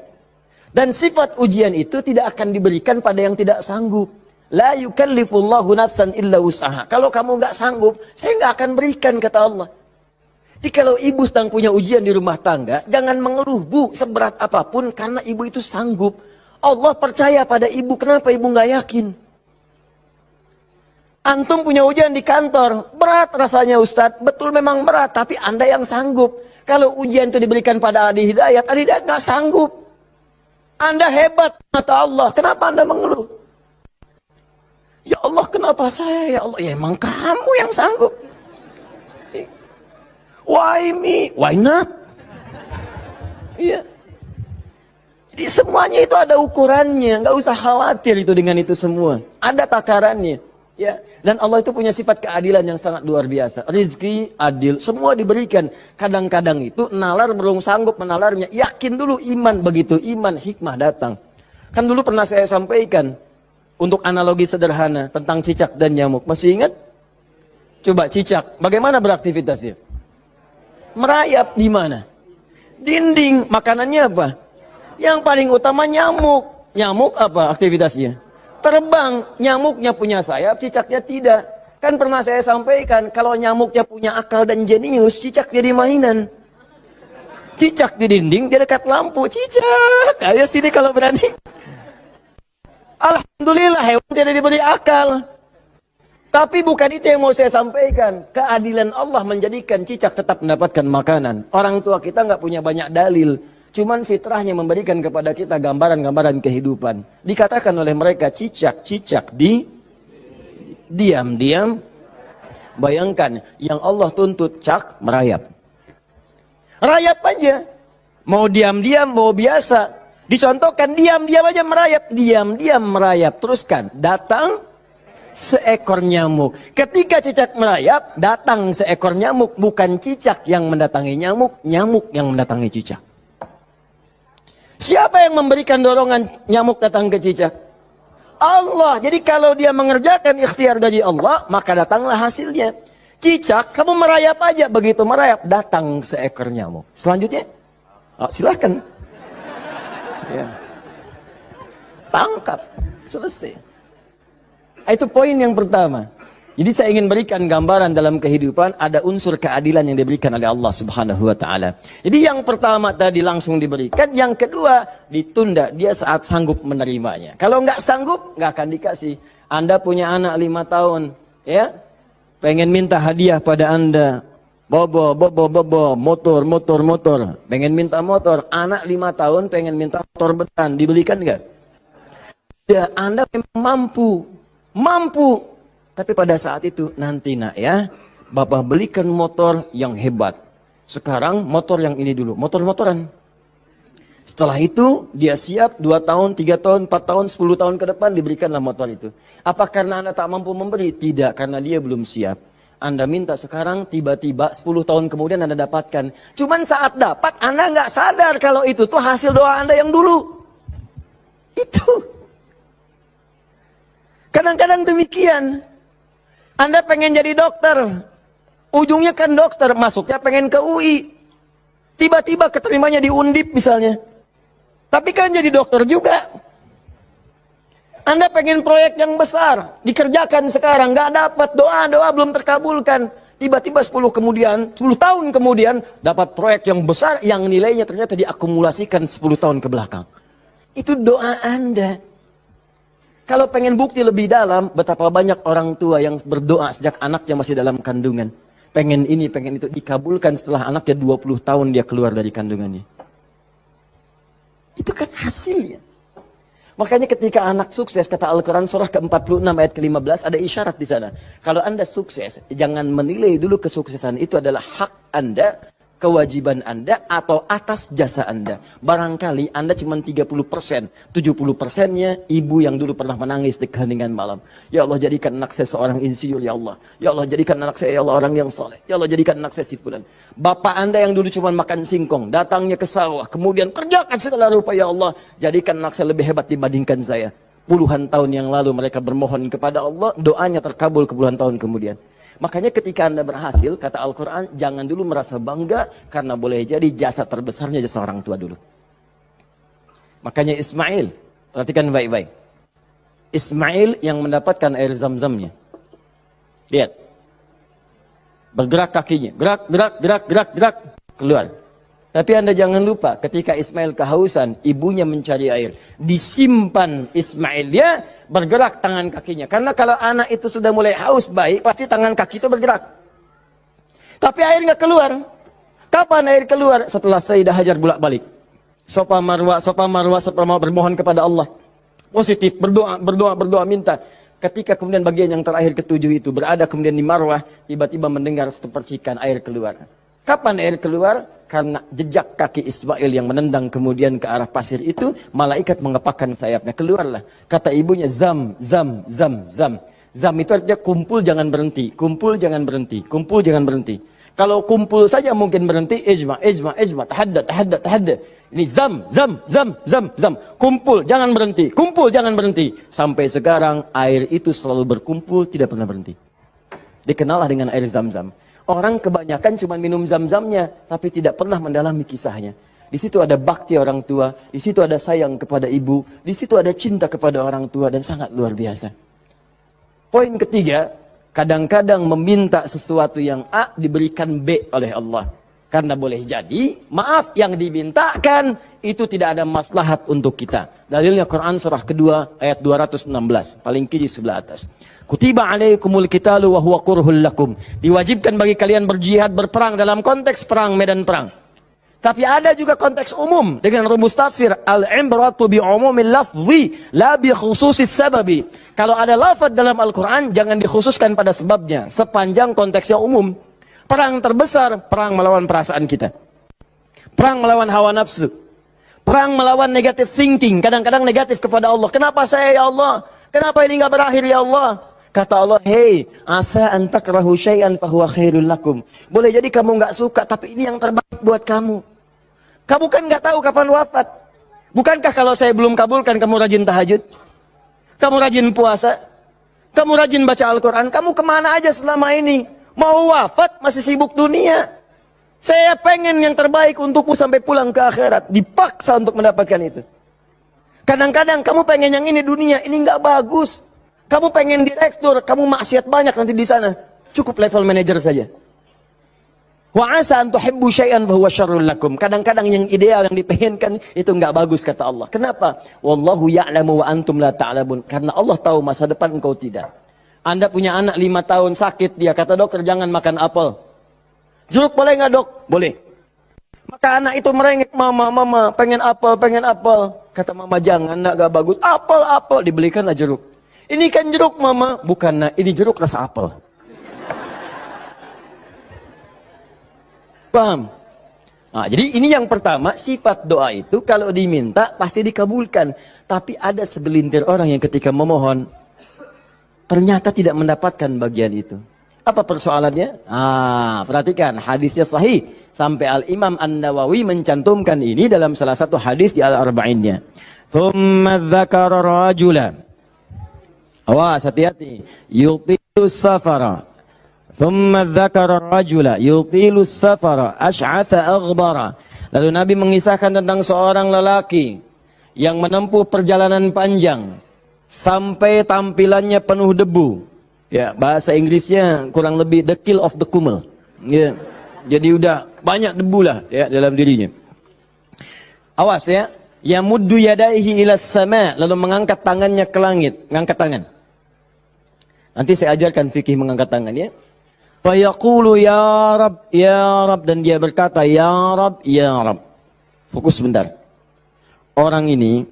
Dan sifat ujian itu tidak akan diberikan pada yang tidak sanggup. La yukallifullahu nafsan illa usaha. Kalau kamu nggak sanggup, saya nggak akan berikan, kata Allah. Jadi kalau ibu sedang punya ujian di rumah tangga, jangan mengeluh, Bu, seberat apapun, karena ibu itu sanggup. Allah percaya pada ibu, kenapa ibu nggak yakin? Antum punya ujian di kantor, berat rasanya Ustadz, betul memang berat, tapi Anda yang sanggup. Kalau ujian itu diberikan pada Adi Hidayat nggak sanggup. Anda hebat, kata Allah, kenapa Anda mengeluh? Ya Allah, kenapa saya? Ya Allah, ya emang kamu yang sanggup. Why me? Why not? Iya. Jadi semuanya itu ada ukurannya, nggak usah khawatir itu dengan itu semua. Ada takarannya, ya. Dan Allah itu punya sifat keadilan yang sangat luar biasa. Rizki adil, semua diberikan. Kadang-kadang itu nalar belum sanggup menalarnya. Yakin dulu iman, begitu iman hikmah datang. Kan dulu pernah saya sampaikan untuk analogi sederhana tentang cicak dan nyamuk. Masih ingat? Coba cicak, bagaimana beraktivitasnya? Merayap di mana? Dinding. Makanannya apa? Yang paling utama nyamuk. Nyamuk apa aktivitasnya? Terbang. Nyamuknya punya sayap, cicaknya tidak. Kan pernah saya sampaikan, kalau nyamuknya punya akal dan jenius, cicak jadi mainan. Cicak di dinding, dia dekat lampu. Cicak, ayo sini kalau berani. Alhamdulillah, hewan tidak diberi akal. Tapi bukan itu yang mau saya sampaikan. Keadilan Allah menjadikan cicak tetap mendapatkan makanan. Orang tua kita nggak punya banyak dalil. Cuman fitrahnya memberikan kepada kita gambaran-gambaran kehidupan. Dikatakan oleh mereka cicak-cicak diam-diam. Bayangkan, yang Allah tuntut cak merayap. Rayap aja. Mau diam-diam, mau biasa. Dicontohkan diam-diam aja merayap. Diam-diam merayap. Teruskan, datang seekor nyamuk. Ketika cicak merayap, datang seekor nyamuk. Bukan cicak yang mendatangi nyamuk, nyamuk yang mendatangi cicak. Siapa yang memberikan dorongan nyamuk datang ke cicak? Allah. Jadi kalau dia mengerjakan ikhtiar dari Allah, maka datanglah hasilnya. Cicak, kamu merayap aja. Begitu merayap, datang seekor nyamuk. Selanjutnya, silahkan. Ya. Tangkap, selesai. Itu poin yang pertama. Jadi saya ingin berikan gambaran dalam kehidupan ada unsur keadilan yang diberikan oleh Allah Subhanahu wa taala. Jadi yang pertama tadi langsung diberikan, yang kedua ditunda dia saat sanggup menerimanya. Kalau nggak sanggup, nggak akan dikasih. Anda punya anak 5 tahun, ya, pengen minta hadiah pada Anda. Bobo, motor. Pengen minta motor. Anak 5 tahun pengen minta motor beneran, dibelikan nggak? Ya, Anda memang mampu. Tapi pada saat itu, nanti nak ya, Bapak belikan motor yang hebat. Sekarang motor yang ini dulu, motor-motoran. Setelah itu, dia siap 2 tahun, 3 tahun, 4 tahun, 10 tahun ke depan diberikanlah motor itu. Apa karena Anda tak mampu memberi? Tidak, karena dia belum siap. Anda minta sekarang, tiba-tiba 10 tahun kemudian Anda dapatkan. Cuman saat dapat, Anda nggak sadar kalau itu tuh hasil doa Anda yang dulu. Itu. Kadang-kadang demikian. Anda pengen jadi dokter, ujungnya kan dokter, masuknya pengen ke UI. Tiba-tiba keterimanya di Undip misalnya. Tapi kan jadi dokter juga. Anda pengen proyek yang besar, dikerjakan sekarang, nggak dapat, doa belum terkabulkan. Tiba-tiba 10 tahun kemudian, dapat proyek yang besar, yang nilainya ternyata diakumulasikan 10 tahun ke belakang. Itu doa Anda. Kalau pengen bukti lebih dalam, betapa banyak orang tua yang berdoa sejak anaknya masih dalam kandungan. Pengen ini, pengen itu, dikabulkan setelah anaknya 20 tahun dia keluar dari kandungannya. Itu kan hasilnya. Makanya ketika anak sukses, kata Al-Quran surah ke-46 ayat ke-15, ada isyarat di sana. Kalau Anda sukses, jangan menilai dulu kesuksesan itu adalah hak Anda, kewajiban Anda, atau atas jasa Anda. Barangkali Anda cuma 30%, 70%-nya ibu yang dulu pernah menangis di keheningan malam. Ya Allah, jadikan anak saya seorang insinyur, ya Allah. Ya Allah, jadikan anak saya, ya Allah, orang yang saleh. Ya Allah, jadikan anak saya si fulan. Bapak Anda yang dulu cuma makan singkong, datangnya ke sawah, kemudian kerjakan segala rupa, ya Allah. Jadikan anak saya lebih hebat dibandingkan saya. Puluhan tahun yang lalu mereka bermohon kepada Allah, doanya terkabul ke puluhan tahun kemudian. Makanya ketika Anda berhasil, kata Al-Quran, jangan dulu merasa bangga, karena boleh jadi jasa terbesarnya jasa orang tua dulu. Makanya Ismail, perhatikan baik-baik. Ismail yang mendapatkan air zam-zamnya. Lihat. Bergerak kakinya. Gerak, keluar. Tapi Anda jangan lupa, ketika Ismail kehausan, ibunya mencari air. Disimpan Ismail, dia bergerak tangan kakinya. Karena kalau anak itu sudah mulai haus baik, pasti tangan kaki itu bergerak. Tapi air nggak keluar. Kapan air keluar? Setelah Sayyidah Hajar bolak-balik. Safa Marwah, bermohon kepada Allah. Positif, berdoa, minta. Ketika kemudian bagian yang terakhir ketujuh itu berada kemudian di Marwah, tiba-tiba mendengar satu percikan air keluar. Kapan air keluar? Karena jejak kaki Ismail yang menendang kemudian ke arah pasir itu, malaikat mengepakkan sayapnya. Keluarlah. Kata ibunya, zam. Zam itu artinya kumpul jangan berhenti. Kumpul jangan berhenti. Kumpul jangan berhenti. Kalau kumpul saja mungkin berhenti, ijma. Tahadda. Ini zam. Kumpul jangan berhenti. Kumpul jangan berhenti. Sampai sekarang air itu selalu berkumpul, tidak pernah berhenti. Dikenallah dengan air zam-zam. Orang kebanyakan cuma minum zam-zamnya, tapi tidak pernah mendalami kisahnya. Di situ ada bakti orang tua, di situ ada sayang kepada ibu, di situ ada cinta kepada orang tua, dan sangat luar biasa. Poin ketiga, kadang-kadang meminta sesuatu yang A diberikan B oleh Allah. Karena boleh jadi, maaf yang dimintakan itu tidak ada maslahat untuk kita. Dalilnya Quran surah kedua ayat 216, paling kiri sebelah atas. Kutiba alaikumul qitalu wa huwa kurhul lakum. Diwajibkan bagi kalian berjihad, berperang dalam konteks perang, medan perang. Tapi ada juga konteks umum dengan rumus tafsir al-ibratu bi umumil lafzi la bi khususis sababi. Kalau ada lafaz dalam Al-Qur'an jangan dikhususkan pada sebabnya, sepanjang konteksnya umum. Perang terbesar, perang melawan perasaan kita. Perang melawan hawa nafsu. Perang melawan negative thinking, kadang-kadang negatif kepada Allah. Kenapa saya ya Allah? Kenapa ini enggak berakhir ya Allah? Kata Allah, hei, asa an takrahu syai'an fahuwa khairul lakum. Boleh jadi kamu nggak suka, tapi ini yang terbaik buat kamu. Kamu kan nggak tahu kapan wafat. Bukankah kalau saya belum kabulkan, kamu rajin tahajud? Kamu rajin puasa? Kamu rajin baca Al-Quran? Kamu kemana aja selama ini? Mau wafat masih sibuk dunia. Saya pengen yang terbaik untukmu sampai pulang ke akhirat. Dipaksa untuk mendapatkan itu. Kadang-kadang kamu pengen yang ini dunia, ini nggak bagus. Kamu pengen direktur, kamu maksiat banyak nanti di sana. Cukup level manager saja. Wa asa an tuhibbu syai'an fa huwa syarrul lakum. Kadang-kadang yang ideal yang dipengenkan itu nggak bagus kata Allah. Kenapa? Wallahu ya'lamu wa antum la ta'lamun. Karena Allah tahu masa depan engkau tidak. Anda punya anak 5 tahun sakit, dia kata dokter jangan makan apel. Jeruk boleh nggak dok? Boleh. Maka anak itu merengek, mama, pengen apel, pengen apel. Kata mama jangan, nak gak bagus. Apel, dibelikanlah jeruk. Ini kan jeruk mama, bukan nak, ini jeruk rasa apel. Paham? Nah, jadi ini yang pertama, sifat doa itu kalau diminta pasti dikabulkan. Tapi ada segelintir orang yang ketika memohon, ternyata tidak mendapatkan bagian itu. Apa persoalannya? Perhatikan, hadisnya sahih. Sampai Al-Imam An-Nawawi mencantumkan ini dalam salah satu hadis di Al-Arba'innya. Thumma dzakara rajula. Awas, hati-hati. Yutilus safara. Thumma dzakara rajula yutilus safara asy'atha aghbara. Lalu Nabi mengisahkan tentang seorang lelaki yang menempuh perjalanan panjang sampai tampilannya penuh debu. Ya, bahasa Inggrisnya kurang lebih the kill of the kumel. Ya. Jadi udah banyak debu lah ya dalam dirinya. Awas ya. Yamuddu yadaihi ilas sama, lalu mengangkat tangannya ke langit, mengangkat tangan. Nanti saya ajarkan fikih mengangkat tangan ya. Fa yaqulu ya Rab, dan dia berkata ya Rab, ya Rab. Fokus sebentar. Orang ini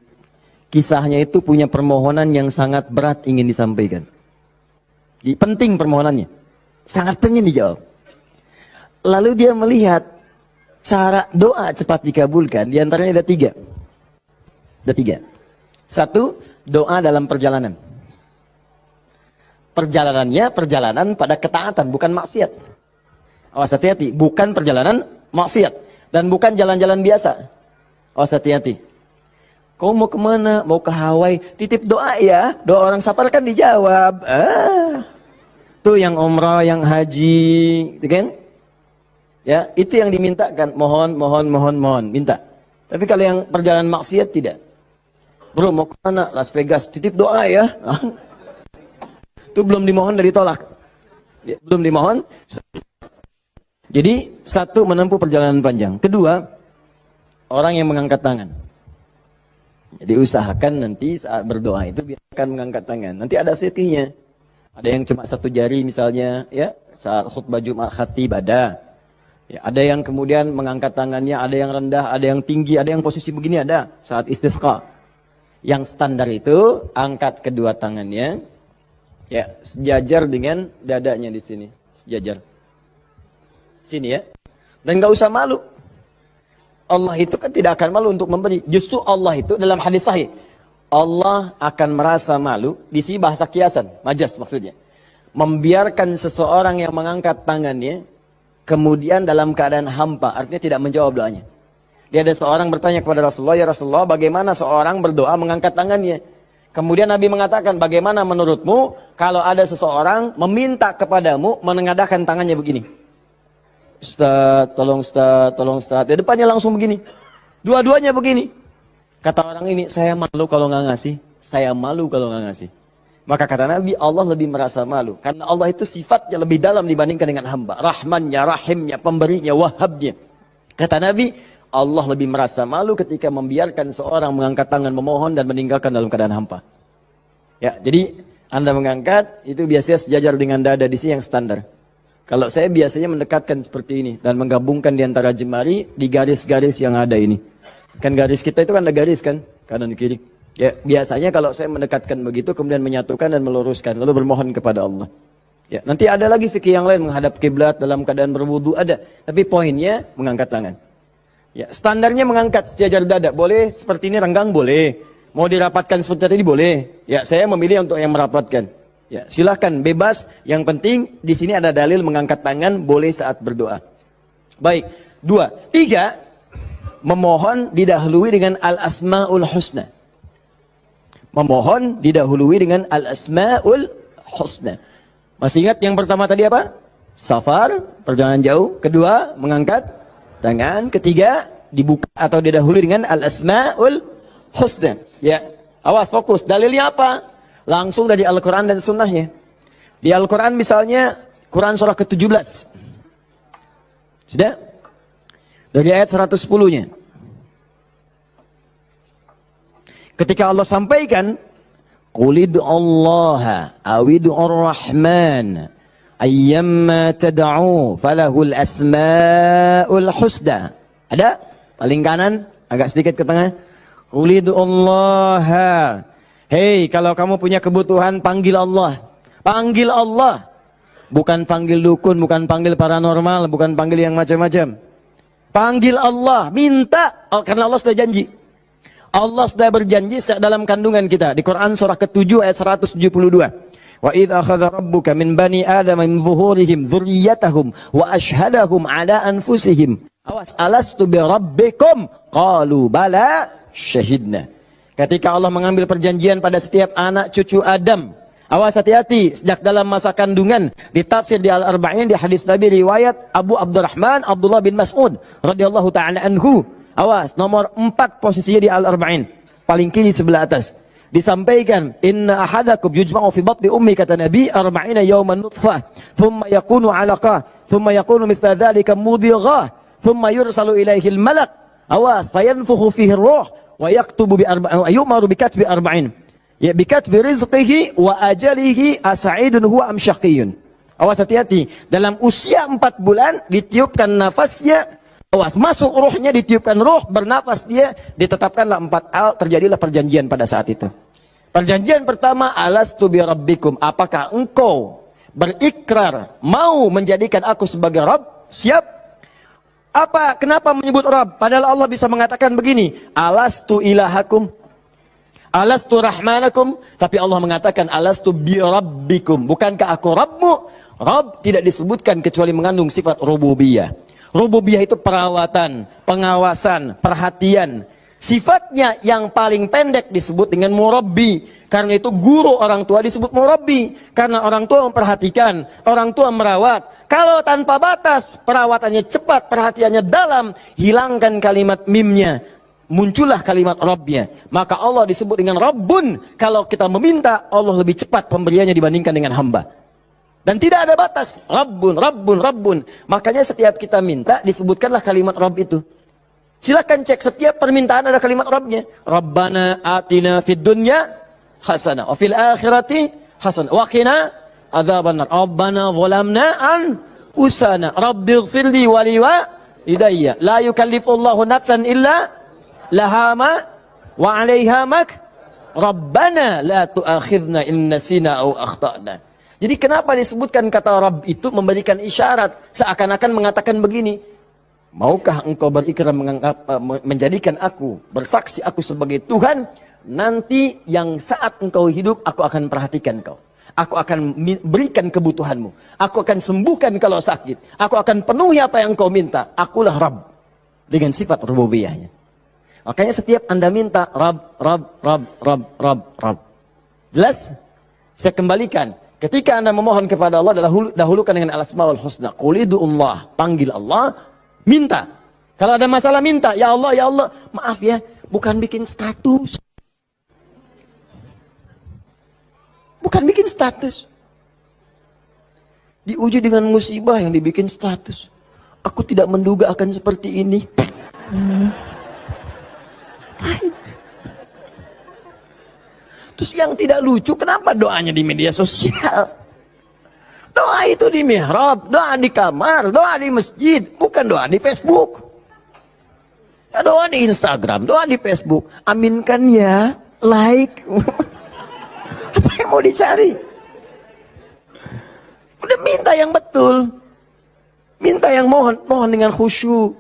kisahnya itu punya permohonan yang sangat berat ingin disampaikan. Penting permohonannya. Sangat pengen dijawab. Lalu dia melihat cara doa cepat dikabulkan. Di antaranya ada 3. Ada 3. 1, doa dalam perjalanan. Perjalanannya perjalanan pada ketaatan, bukan maksiat. Awas hati-hati, bukan perjalanan maksiat. Dan bukan jalan-jalan biasa. Awas hati-hati. Kau mau kemana? Mau ke Hawaii? Titip doa ya. Doa orang safar kan dijawab. Tuh yang umrah, yang haji, gitu kan? Ya, itu yang dimintakan. Mohon, minta. Tapi kalau yang perjalanan maksiat tidak. Bro, mau ke mana? Las Vegas, titip doa ya. Itu belum dimohon dari tolak. Ya, belum dimohon. Jadi, 1 menempuh perjalanan panjang. 2, orang yang mengangkat tangan. Jadi usahakan nanti saat berdoa itu biarkan mengangkat tangan. Nanti ada fikihnya. Ada yang cuma 1 jari misalnya, ya, saat khutbah Jumat khatib ada. Ya, ada yang kemudian mengangkat tangannya, ada yang rendah, ada yang tinggi, ada yang posisi begini ada saat istisqa. Yang standar itu angkat kedua tangannya, ya, sejajar dengan dadanya di sini, sejajar. Sini ya. Dan nggak usah malu. Allah itu kan tidak akan malu untuk memberi. Justru Allah itu dalam hadis sahih, Allah akan merasa malu, di sini bahasa kiasan, majas maksudnya. Membiarkan seseorang yang mengangkat tangannya kemudian dalam keadaan hampa, artinya tidak menjawab doanya. Dia ada seorang bertanya kepada Rasulullah, ya Rasulullah, bagaimana seorang berdoa mengangkat tangannya? Kemudian Nabi mengatakan, bagaimana menurutmu kalau ada seseorang meminta kepadamu menengadahkan tangannya begini? Ustaz, tolong Ustaz. Di depannya langsung begini. Dua-duanya begini. Kata orang ini, saya malu kalau nggak ngasih. Saya malu kalau nggak ngasih. Maka kata Nabi, Allah lebih merasa malu. Karena Allah itu sifatnya lebih dalam dibandingkan dengan hamba. Rahmannya, Rahimnya, Pemberinya, Wahabnya. Kata Nabi, Allah lebih merasa malu ketika membiarkan seorang mengangkat tangan memohon dan meninggalkan dalam keadaan hampa. Ya, jadi Anda mengangkat, itu biasanya sejajar dengan dada di sini yang standar. Kalau saya biasanya mendekatkan seperti ini. Dan menggabungkan di antara jemari di garis-garis yang ada ini. Kan garis kita itu kan ada garis kan, kanan kiri. Ya, biasanya kalau saya mendekatkan begitu, kemudian menyatukan dan meluruskan, lalu bermohon kepada Allah. Ya, nanti ada lagi fikih yang lain, menghadap kiblat dalam keadaan berwudu ada. Tapi poinnya mengangkat tangan. Ya, standarnya mengangkat sejajar dada. Boleh seperti ini renggang, boleh. Mau dirapatkan seperti ini, boleh. Ya, saya memilih untuk yang merapatkan. Ya, silahkan, bebas. Yang penting di sini ada dalil mengangkat tangan boleh saat berdoa. Baik, 2. 3, memohon didahului dengan al-asma'ul husna. Memohon didahului dengan al-asma'ul husna. Masih ingat yang pertama tadi apa? Safar, perjalanan jauh. Kedua, mengangkat tangan. Ketiga, dibuka atau didahului dengan al-asma'ul husna. Ya, awas fokus. Dalilnya apa? Langsung dari Al-Quran dan sunnahnya. Di Al-Quran misalnya, Quran surah ke-17. Sudah? Dari ayat 110-nya. Ketika Allah sampaikan, Qulid Allah awid'ur Rahman ayyamma tad'u falahul asma'ul husna. Ada? Paling kanan, agak sedikit ke tengah. Qulid Allah. Hei, kalau kamu punya kebutuhan, panggil Allah. Panggil Allah. Bukan panggil dukun, bukan panggil paranormal, bukan panggil yang macam-macam. Panggil Allah, minta, karena Allah sudah janji. Allah sudah berjanji dalam kandungan kita di Quran surah ke-7 ayat 172. Wa idz akhadha rabbuka min bani adama min zuhurihim dzurriyyatahum wa ashhadahum ala anfusihim. Awas, alastu bi rabbikum? Qalu bala syahidna. Ketika Allah mengambil perjanjian pada setiap anak cucu Adam. Awas, hati-hati, sejak dalam masa kandungan. Ditafsir di Al-Arba'in, di hadis Nabi riwayat Abu Abdurrahman Abdullah bin Mas'ud radhiyallahu ta'ala anhu. Awas, nomor 4 posisinya di Al-Arba'in, paling kiri sebelah atas. Disampaikan, inna ahadakum yujma'u fi batni ummi, kata Nabi, 40 yawman nutfah, thumma yakunu 'alaqah, thumma yakunu mithla dhalika mudghah, thumma yursalu ilaihi al-malak. Awas, fayanfukhu fihi ar-ruh wa yaktubu bi arba'in, yu'maru bi katbi 40. Ya, bi katbi rizqihi wa ajalihi as'idun huwa am syaqiyyun. Awas, hati-hati, dalam usia 4 bulan ditiupkan nafasnya. Awas, masuk ruhnya, ditiupkan ruh, bernafas dia, ditetapkanlah 4 hal, terjadilah perjanjian pada saat itu. Perjanjian pertama, alastu bi rabbikum, apakah engkau berikrar mau menjadikan aku sebagai Rabb? Siap? Apa? Kenapa menyebut Rabb? Padahal Allah bisa mengatakan begini, alastu ilahakum, alastu rahmanakum, tapi Allah mengatakan alastu bi rabbikum, bukankah aku Rabbmu? Rabb tidak disebutkan kecuali mengandung sifat rububiyah. Rububiyah itu perawatan, pengawasan, perhatian. Sifatnya yang paling pendek disebut dengan murabbi. Karena itu guru orang tua disebut murabbi. Karena orang tua memperhatikan, orang tua merawat. Kalau tanpa batas, perawatannya cepat, perhatiannya dalam, hilangkan kalimat mimnya, muncullah kalimat Rabbnya. Maka Allah disebut dengan Rabbun. Kalau kita meminta, Allah lebih cepat pemberiannya dibandingkan dengan hamba. Dan tidak ada batas. Rabbun, Rabbun, Rabbun. Makanya setiap kita minta, disebutkanlah kalimat Rabb itu. Silakan cek, setiap permintaan ada kalimat Rabbnya. Rabbana atina fid dunya hasanah, wa fil akhirati hasanah, wa qina adzabannar. Rabbana zalamna anfusana, rabbighfirli wa liwalidayya. La yukallifullahu nafsan illa laha ma wa 'alaiha mak. Rabbana la tu'akhidna in nasina aw akhtana. Jadi kenapa disebutkan kata Rabb itu memberikan isyarat, seakan-akan mengatakan begini, maukah engkau berikrar menjadikan aku, bersaksi aku sebagai Tuhan, nanti yang saat engkau hidup aku akan perhatikan kau, aku akan berikan kebutuhanmu, aku akan sembuhkan kalau sakit, aku akan penuhi apa yang kau minta, akulah Rabb, dengan sifat rububiyahnya. Makanya setiap Anda minta Rabb, Rabb, Rabb, Rabb, Rabb, Rabb. Jelas? Saya kembalikan. Ketika Anda memohon kepada Allah, dahulukan dengan al-asmaul husna. Qulidullah, panggil Allah, minta. Kalau ada masalah minta, ya Allah, maaf ya, bukan bikin status. Bukan bikin status. Diuji dengan musibah yang dibikin status. Aku tidak menduga akan seperti ini. Terus yang tidak lucu, kenapa doanya di media sosial? Doa itu di mihrab, doa di kamar, doa di masjid, bukan doa di Facebook. Ya, doa di Instagram, doa di Facebook. Aminkan ya, like. Apa yang mau dicari? Udah minta yang betul. Minta yang mohon dengan khusyuk.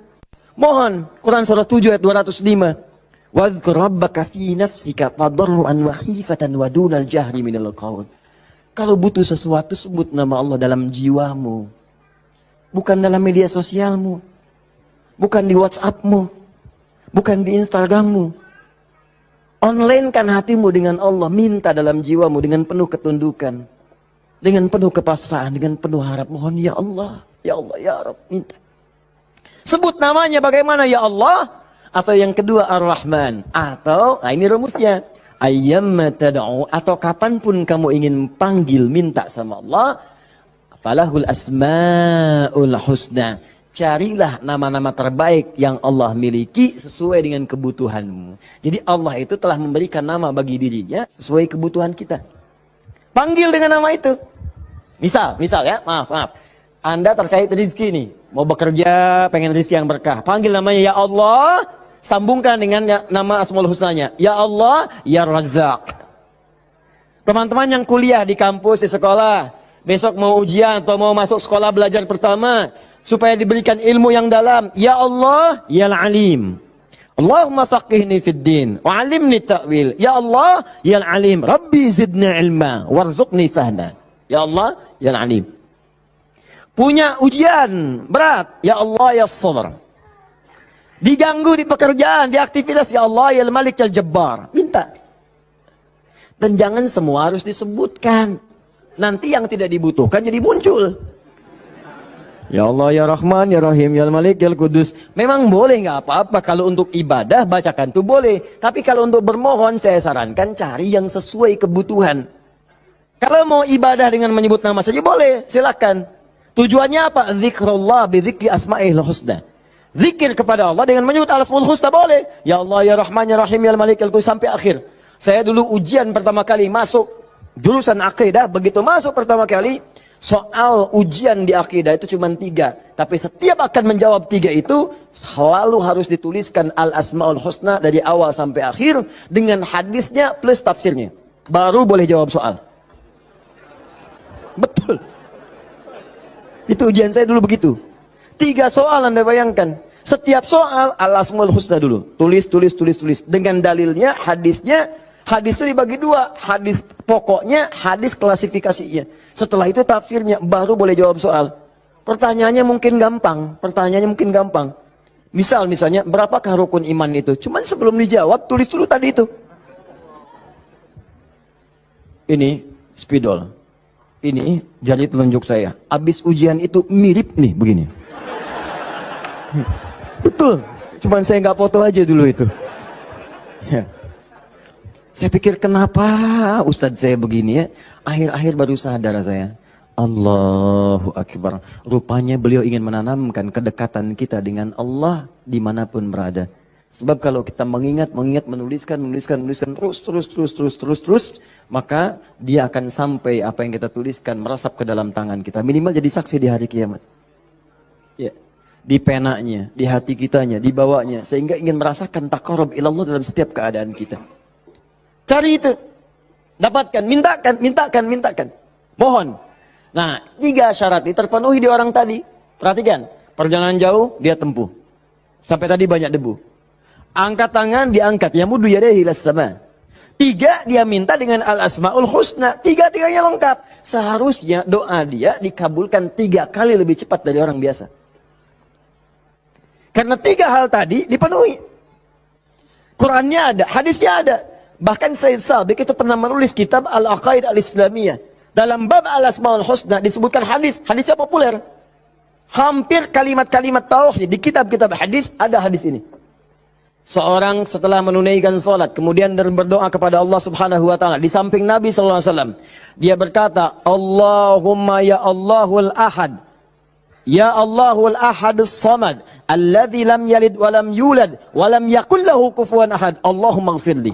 Mohon, Quran surah 7 ayat 205. Wadhkur rabbaka fi nafsika tadarruan wa khifatan wa dunal jahri minal qaul. Kalau butuh sesuatu, sebut nama Allah dalam jiwamu, bukan dalam media sosialmu, bukan di WhatsAppmu, bukan di Instagrammu. Online kan hatimu dengan Allah, minta dalam jiwamu dengan penuh ketundukan. Dengan penuh kepasrahan, dengan penuh harap. Mohon ya Allah, ya Rabb, minta. Sebut namanya bagaimana ya Allah. Atau yang kedua Ar-Rahman. Atau, nah ini rumusnya. Ayyamma tad'u, atau kapanpun kamu ingin panggil, minta sama Allah. Falahul asma'ul husna. Carilah nama-nama terbaik yang Allah miliki sesuai dengan kebutuhanmu. Jadi Allah itu telah memberikan nama bagi dirinya sesuai kebutuhan kita. Panggil dengan nama itu. Misal ya, maaf. Anda terkait rezeki nih, mau bekerja, pengen rezeki yang berkah. Panggil namanya ya Allah, sambungkan dengan nama Asmaul Husnanya. Ya Allah, ya Razzaq. Teman-teman yang kuliah di kampus, di sekolah, besok mau ujian atau mau masuk sekolah belajar pertama, supaya diberikan ilmu yang dalam. Ya Allah, ya Alim. Allahumma faqihni fid din wa 'allimni ta'wil. Ya Allah, ya Alim. Rabbi zidni ilma warzuqni fahma. Ya Allah, ya Alim. Punya ujian berat, ya Allah, ya Sabr. Diganggu di pekerjaan, di aktivitas, ya Allah, ya Malik, ya Jabbar. Minta. Dan jangan semua harus disebutkan. Nanti yang tidak dibutuhkan jadi muncul. Ya Allah, ya Rahman, ya Rahim, ya Malik, ya Kudus. Memang boleh, nggak apa-apa. Kalau untuk ibadah, bacakan tuh boleh. Tapi kalau untuk bermohon, saya sarankan cari yang sesuai kebutuhan. Kalau mau ibadah dengan menyebut nama saja boleh, silakan. Tujuannya apa? Zikrullah bidzikri asma'il husna. Zikir kepada Allah dengan menyebut al-asmaul husna boleh. Ya Allah, ya Rahman, ya Rahim, ya Malik, ya Kudus, sampai akhir. Saya dulu ujian pertama kali masuk jurusan akidah, begitu masuk pertama kali, soal ujian di akidah itu cuma 3. Tapi setiap akan menjawab 3 itu, selalu harus dituliskan al-asma'ul husna dari awal sampai akhir, dengan hadisnya plus tafsirnya. Baru boleh jawab soal. Betul. Itu ujian saya dulu begitu. 3 soal Anda bayangkan. Setiap soal al-asma'ul husna dulu. Tulis. Dengan dalilnya, hadisnya. Hadis itu dibagi 2. Hadis pokoknya, hadis klasifikasinya. Setelah itu tafsirnya, baru boleh jawab soal. Pertanyaannya mungkin gampang. Misalnya, berapakah rukun iman itu? Cuman sebelum dijawab, tulis dulu tadi itu. Ini spidol. Ini jari telunjuk saya. Habis ujian itu mirip nih, begini. Betul. Cuman saya nggak foto aja dulu itu. Ya. Saya pikir kenapa Ustadz saya begini ya. Akhir-akhir baru sadar saya. Allahu Akbar. Rupanya beliau ingin menanamkan kedekatan kita dengan Allah dimanapun berada. Sebab kalau kita mengingat, menuliskan terus, maka dia akan sampai apa yang kita tuliskan merasap ke dalam tangan kita. Minimal jadi saksi di hari kiamat. Ya. Di penanya, di hati kitanya, di bawahnya. Sehingga ingin merasakan taqarrub ilallah dalam setiap keadaan kita. Cari itu. Dapatkan, mintakan. Mohon. Nah, 3 syarat ini terpenuhi di orang tadi. Perhatikan. Perjalanan jauh, dia tempuh. Sampai tadi banyak debu. Angkat tangan, diangkat. Yamudu yadayhi ilas sama. 3, dia minta dengan al-asma'ul husna. 3-tiganya lengkap. Seharusnya doa dia dikabulkan 3 kali lebih cepat dari orang biasa. Karena 3 hal tadi dipenuhi. Qurannya ada, hadisnya ada. Bahkan Sayyid Sabiq itu pernah menulis kitab Al-Aqaid Al-Islamiyah. Dalam bab Al-Asma'ul Husna disebutkan hadis. Hadisnya populer. Hampir kalimat-kalimat tauhid di kitab-kitab hadis ada hadis ini. Seorang setelah menunaikan salat kemudian berdoa kepada Allah Subhanahu wa taala di samping Nabi sallallahu alaihi wasallam. Dia berkata, "Allahumma ya Allahul Ahad. Ya Allahul Ahadus Samad, alladzi lam yalid wa lam yulad wa lam yakul lahu kufuwan ahad. Allahumma ighfirli."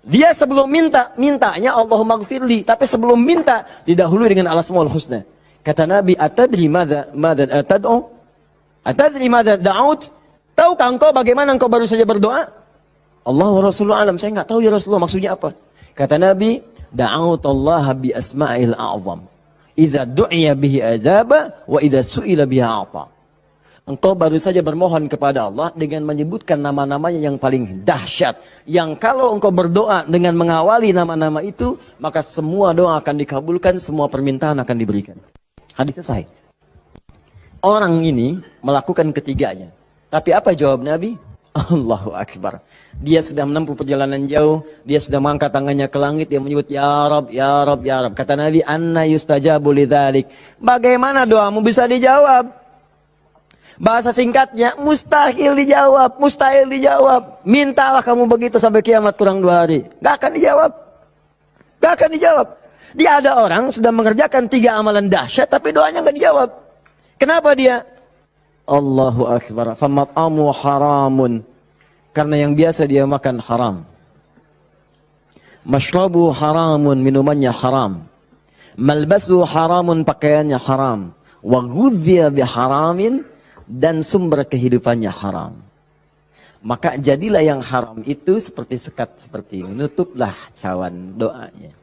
Dia sebelum mintanya Allahumma ighfirli, tapi sebelum minta didahului dengan al-asmaul husna. Kata Nabi, "Atadri madza tad'u? Atadri madza da'ut?" Tahukah engkau bagaimana engkau baru saja berdoa? Allah wa Rasulullah alam. Saya enggak tahu ya Rasulullah maksudnya apa. Kata Nabi, "Da'utallaha bi asma'il a'zam. Idza du'iya bihi azaba wa idza su'ila biha a'ta." Engkau baru saja bermohon kepada Allah dengan menyebutkan nama-namanya yang paling dahsyat. Yang kalau engkau berdoa dengan mengawali nama-nama itu, maka semua doa akan dikabulkan, semua permintaan akan diberikan. Hadis selesai. Orang ini melakukan ketiganya. Tapi apa jawab Nabi? Allahu Akbar. Dia sudah menempuh perjalanan jauh, dia sudah mengangkat tangannya ke langit, dia menyebut ya Rab, ya Rab, ya Rab. Kata Nabi, anna yustajabu lidzalik. Bagaimana doamu bisa dijawab? Bahasa singkatnya, mustahil dijawab, mustahil dijawab. Mintalah kamu begitu sampai kiamat kurang 2 hari. Gak akan dijawab. Gak akan dijawab. Dia ada orang sudah mengerjakan 3 amalan dahsyat, tapi doanya gak dijawab. Kenapa dia? Allahu Akbar. Famat'amu haramun. Karena yang biasa dia makan haram. Mashrabu haramun, minumannya haram. Malbasu haramun, pakaiannya haram. Wa ghudhiya biharamin, dan sumber kehidupannya haram. Maka jadilah yang haram itu seperti sekat seperti ini. Nutuplah cawan doanya.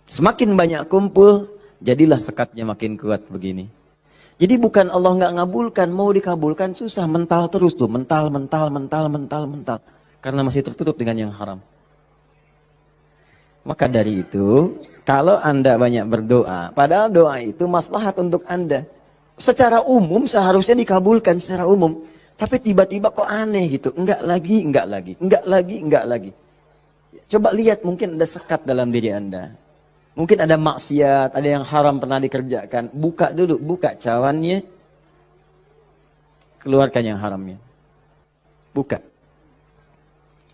Semakin banyak kumpul, jadilah sekatnya makin kuat begini. Jadi bukan Allah nggak ngabulkan, mau dikabulkan susah, mental terus tuh, mental. Karena masih tertutup dengan yang haram. Maka dari itu, kalau Anda banyak berdoa, padahal doa itu maslahat untuk Anda. Secara umum seharusnya dikabulkan secara umum. Tapi tiba-tiba kok aneh gitu, enggak lagi. Coba lihat, mungkin ada sekat dalam diri Anda. Mungkin ada maksiat, ada yang haram pernah dikerjakan. Buka dulu, buka cawannya. Keluarkan yang haramnya. Buka.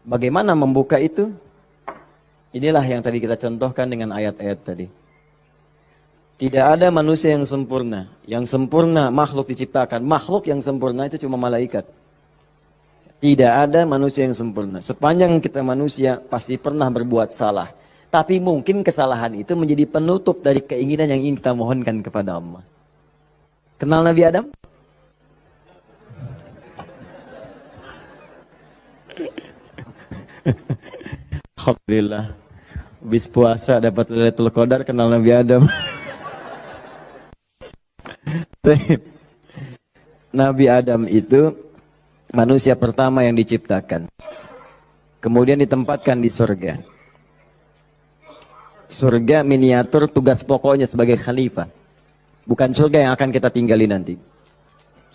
Bagaimana membuka itu? Inilah yang tadi kita contohkan dengan ayat-ayat tadi. Tidak ada manusia yang sempurna. Yang sempurna makhluk diciptakan. Makhluk yang sempurna itu cuma malaikat. Tidak ada manusia yang sempurna. Sepanjang kita manusia pasti pernah berbuat salah. Tapi mungkin kesalahan itu menjadi penutup dari keinginan yang ingin kita mohonkan kepada Allah. Kenal Nabi Adam? Alhamdulillah. Habis puasa dapat Lailatul Qadar, kenal Nabi Adam. Nabi Adam itu manusia pertama yang diciptakan. Kemudian ditempatkan di surga. Surga miniatur, tugas pokoknya sebagai khalifah. Bukan surga yang akan kita tinggali nanti.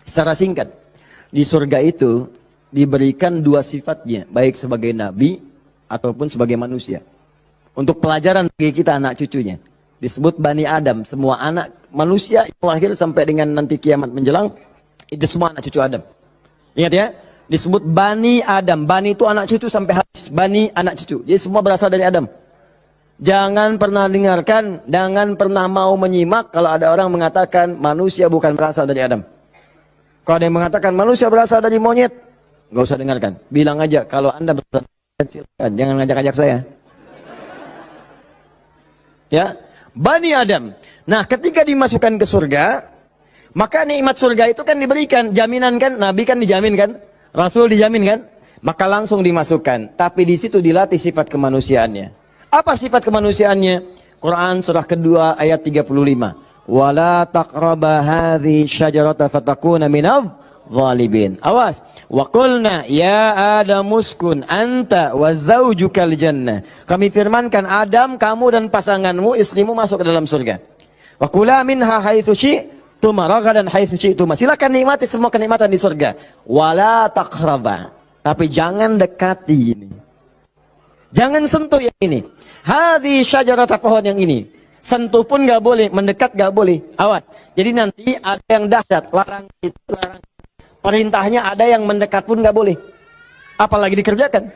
Secara singkat, di surga itu diberikan 2 sifatnya, baik sebagai nabi ataupun sebagai manusia. Untuk pelajaran bagi kita anak cucunya. Disebut Bani Adam, semua anak manusia yang lahir sampai dengan nanti kiamat menjelang, itu semua anak cucu Adam. Ingat ya, disebut Bani Adam. Bani itu anak cucu sampai habis. Bani anak cucu. Jadi semua berasal dari Adam. Jangan pernah dengarkan, jangan pernah mau menyimak kalau ada orang mengatakan manusia bukan berasal dari Adam. Kalau ada yang mengatakan manusia berasal dari monyet, nggak usah dengarkan. Bilang aja kalau Anda berasal dari monyet, silakan. Jangan ngajak-ngajak saya. Ya, Bani Adam. Nah, ketika dimasukkan ke surga, maka nikmat surga itu kan diberikan, jaminan kan, Nabi kan dijamin kan, Rasul dijamin kan, maka langsung dimasukkan. Tapi di situ dilatih sifat kemanusiaannya. Apa sifat kemanusiaannya? Quran surah kedua ayat 35. Wala taqraba hadhihi syajarata fatakuna minadh zalimin. Awas. Wa qulna ya Adam uskun anta wa zaujukal jannah. Kami firmankan Adam, kamu dan pasanganmu, istrimu masuk ke dalam surga. Wa kula minha haitsu syi'tuma ragadan haitsu syi'tuma. Silakan nikmati semua kenikmatan di surga. Wala taqraba. Tapi jangan dekati ini. Jangan sentuh yang ini. Hadhi syajarata, pohon yang ini. Sentuh pun gak boleh, mendekat gak boleh. Awas. Jadi nanti ada yang dahsyat, larang itu, larang. Perintahnya ada yang mendekat pun gak boleh. Apalagi dikerjakan.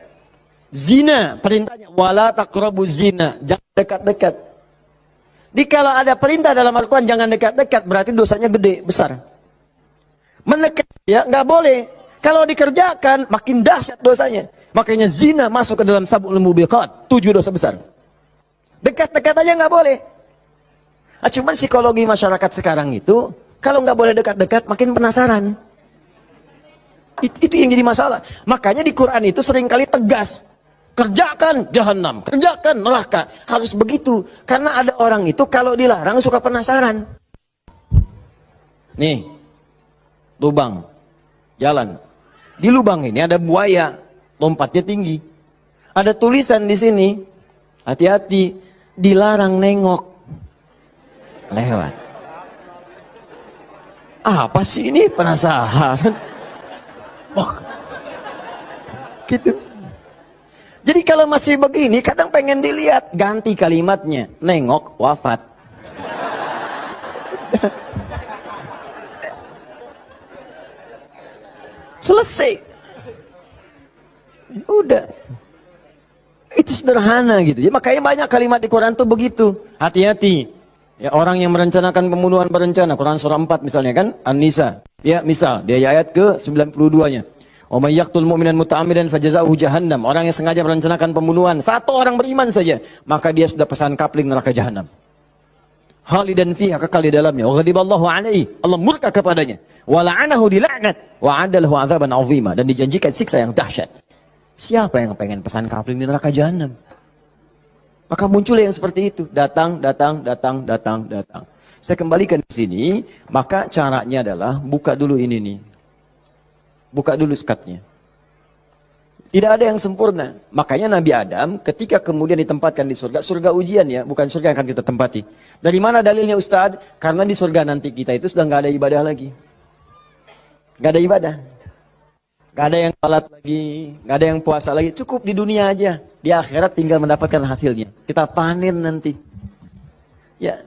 Zina, perintahnya wala taqrabu zina, jangan dekat-dekat. Kalau ada perintah dalam Al-Quran jangan dekat-dekat, berarti dosanya gede, besar. Mendekat ya gak boleh. Kalau dikerjakan makin dahsyat dosanya. Makanya zina masuk ke dalam sab'ul mubiqat, 7 dosa besar. Dekat-dekat aja nggak boleh. Cuman psikologi masyarakat sekarang itu, kalau nggak boleh dekat-dekat, makin penasaran. Itu yang jadi masalah. Makanya di Quran itu seringkali tegas. Kerjakan jahanam, kerjakan neraka. Harus begitu. Karena ada orang itu kalau dilarang suka penasaran. Nih, lubang, jalan. Di lubang ini ada buaya, lompatnya tinggi. Ada tulisan di sini, hati-hati. Dilarang nengok. Lewat. Apa sih ini? Penasaran. Oh, Gitu. Jadi kalau masih begini, kadang pengen dilihat, ganti kalimatnya, nengok, wafat. Selesai. Udah. Itu sederhana gitu. Ya, makanya banyak kalimat di Quran tuh begitu. Hati-hati. Ya, orang yang merencanakan pembunuhan berencana, Quran surah 4 misalnya kan, An-Nisa. Ya, misal dia ayat ke 92-nya. Wa may yaqtul mu'minan muta'ammidan fajazauhu jahannam. Orang yang sengaja merencanakan pembunuhan, satu orang beriman saja, maka dia sudah pesan kapling neraka jahanam. Khalidan fiha, kekal di dalamnya. Wa ghadiballahu alaihi, Allah murka kepadanya. Wa la'anahu dila'nat wa 'adalahu 'adzaban 'azima, dan dijanjikan siksa yang dahsyat. Siapa yang pengen pesan kapling di neraka jahanam? Maka muncul yang seperti itu, datang. Saya kembalikan ke sini, maka caranya adalah buka dulu ini nih. Buka dulu sekatnya. Tidak ada yang sempurna. Makanya Nabi Adam ketika kemudian ditempatkan di surga, surga ujian ya, bukan surga yang akan kita tempati. Dari mana dalilnya Ustaz? Karena di surga nanti kita itu sudah nggak ada ibadah lagi. Nggak ada ibadah. Nggak ada yang salat lagi, nggak ada yang puasa lagi. Cukup di dunia aja. Di akhirat tinggal mendapatkan hasilnya. Kita panen nanti. Ya,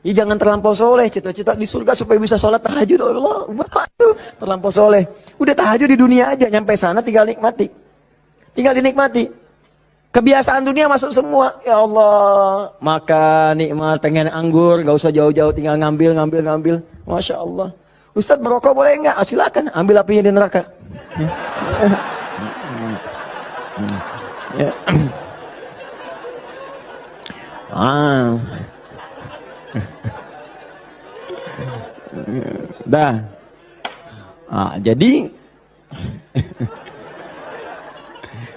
jangan terlampau soleh. Cita-cita di surga supaya bisa sholat tahajud. Allah, bapak itu terlampau soleh. Udah tahajud di dunia aja. Nyampe sana tinggal nikmati. Tinggal dinikmati. Kebiasaan dunia masuk semua. Ya Allah, makan, nikmat, pengen anggur. Nggak usah jauh-jauh, tinggal ngambil. Masya Allah. Ustadz merokok boleh nggak? Silakan, ambil apinya di neraka. Ya. Dah. Jadi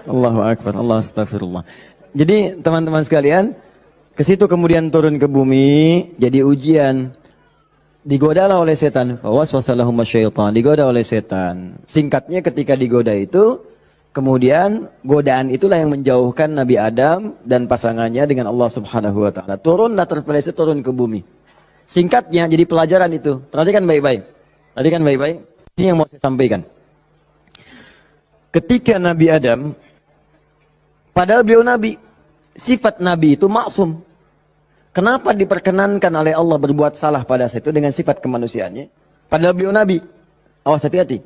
Allahu Akbar, Allah astagfirullah. Jadi teman-teman sekalian, ke situ kemudian turun ke bumi, jadi ujian. Digodalah oleh setan, waswasalahum syaitan, digoda oleh setan. Singkatnya ketika digoda itu, kemudian godaan itulah yang menjauhkan Nabi Adam dan pasangannya dengan Allah Subhanahu wa taala. Turunlah terpeleset turun ke bumi. Singkatnya jadi pelajaran itu. Perhatikan baik-baik. Ini yang mau saya sampaikan. Ketika Nabi Adam, padahal beliau nabi, sifat nabi itu maksum. Kenapa diperkenankan oleh Allah berbuat salah pada saat itu dengan sifat kemanusiaannya? Padahal beliau nabi. Awas, hati-hati.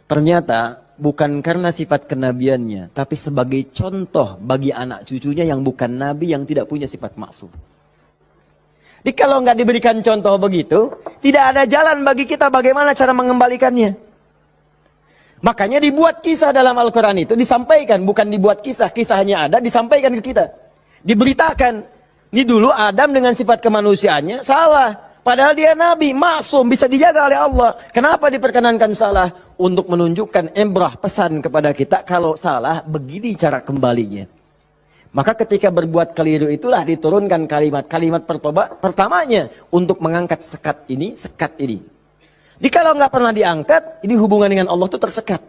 Ternyata bukan karena sifat kenabiannya, tapi sebagai contoh bagi anak cucunya yang bukan nabi, yang tidak punya sifat maksum. Jadi kalau nggak diberikan contoh begitu, tidak ada jalan bagi kita bagaimana cara mengembalikannya. Makanya dibuat kisah dalam Al-Quran itu, disampaikan, bukan dibuat kisah, kisahnya ada, disampaikan ke kita. Diberitakan. Ini dulu Adam dengan sifat kemanusiaannya salah. Padahal dia nabi, maksum, bisa dijaga oleh Allah. Kenapa diperkenankan salah? Untuk menunjukkan ibrah, pesan kepada kita, kalau salah, begini cara kembalinya. Maka ketika berbuat keliru itulah diturunkan kalimat pertamanya untuk mengangkat sekat ini. Jadi kalau nggak pernah diangkat, ini hubungan dengan Allah itu tersekat.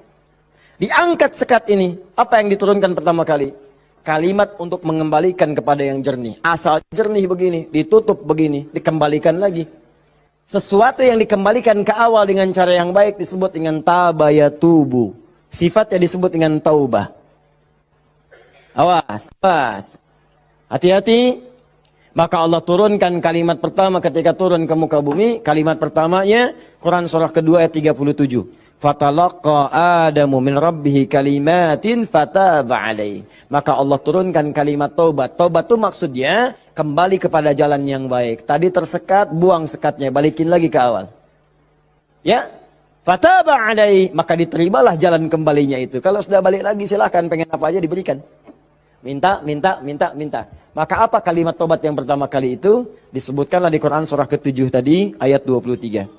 Diangkat sekat ini, apa yang diturunkan pertama kali? Kalimat untuk mengembalikan kepada yang jernih. Asal jernih begini, ditutup begini, dikembalikan lagi. Sesuatu yang dikembalikan ke awal dengan cara yang baik disebut dengan tabayatubu. Sifatnya disebut dengan taubah. Awas. Hati-hati. Maka Allah turunkan kalimat pertama ketika turun ke muka bumi. Kalimat pertamanya, Quran surah kedua ayat 37. Fatalaqa Adamu min rabbihi kalimatin fataba alaih. Maka Allah turunkan kalimat taubat. Taubat itu maksudnya kembali kepada jalan yang baik. Tadi tersekat, buang sekatnya, balikin lagi ke awal. Ya, fataba alaih. Maka diterimalah jalan kembalinya itu. Kalau sudah balik lagi silahkan, pengen apa aja diberikan. Minta. Maka apa kalimat taubat yang pertama kali itu? Disebutkanlah di Quran surah ke-7 tadi, ayat 23.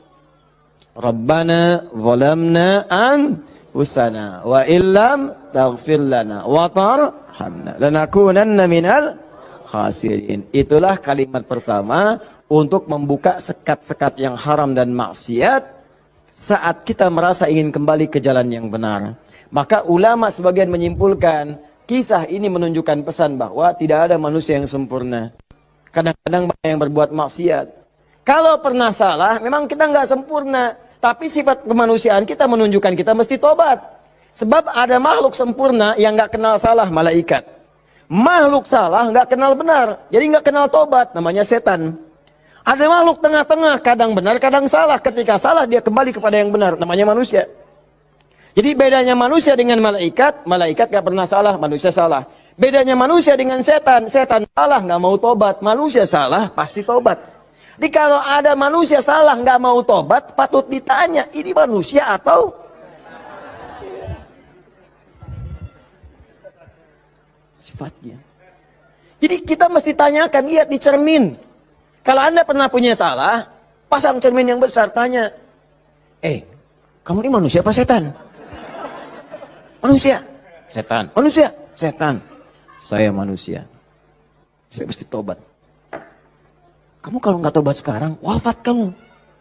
Rabbana zalamna anfusana wa illam taghfir lana wa tarhamna lanakunanna minal khasirin. Itulah kalimat pertama untuk membuka sekat-sekat yang haram dan maksiat saat kita merasa ingin kembali ke jalan yang benar. Maka ulama sebagian menyimpulkan kisah ini menunjukkan pesan bahwa tidak ada manusia yang sempurna. Kadang-kadang banyak yang berbuat maksiat. Kalau pernah salah, memang kita nggak sempurna. Tapi sifat kemanusiaan kita menunjukkan kita mesti tobat. Sebab ada makhluk sempurna yang nggak kenal salah, malaikat. Makhluk salah nggak kenal benar, jadi nggak kenal tobat, namanya setan. Ada makhluk tengah-tengah, kadang benar, kadang salah. Ketika salah dia kembali kepada yang benar, namanya manusia. Jadi bedanya manusia dengan malaikat, malaikat nggak pernah salah, manusia salah. Bedanya manusia dengan setan, setan salah nggak mau tobat, manusia salah pasti tobat. Jadi kalau ada manusia salah nggak mau tobat, patut ditanya ini manusia atau sifatnya. Jadi kita mesti tanyakan, lihat di cermin. Kalau Anda pernah punya salah, pasang cermin yang besar, tanya, kamu ini manusia apa setan? Manusia. Setan. Manusia. Setan. Saya manusia. Saya mesti tobat. Kamu kalau nggak tobat sekarang, wafat kamu.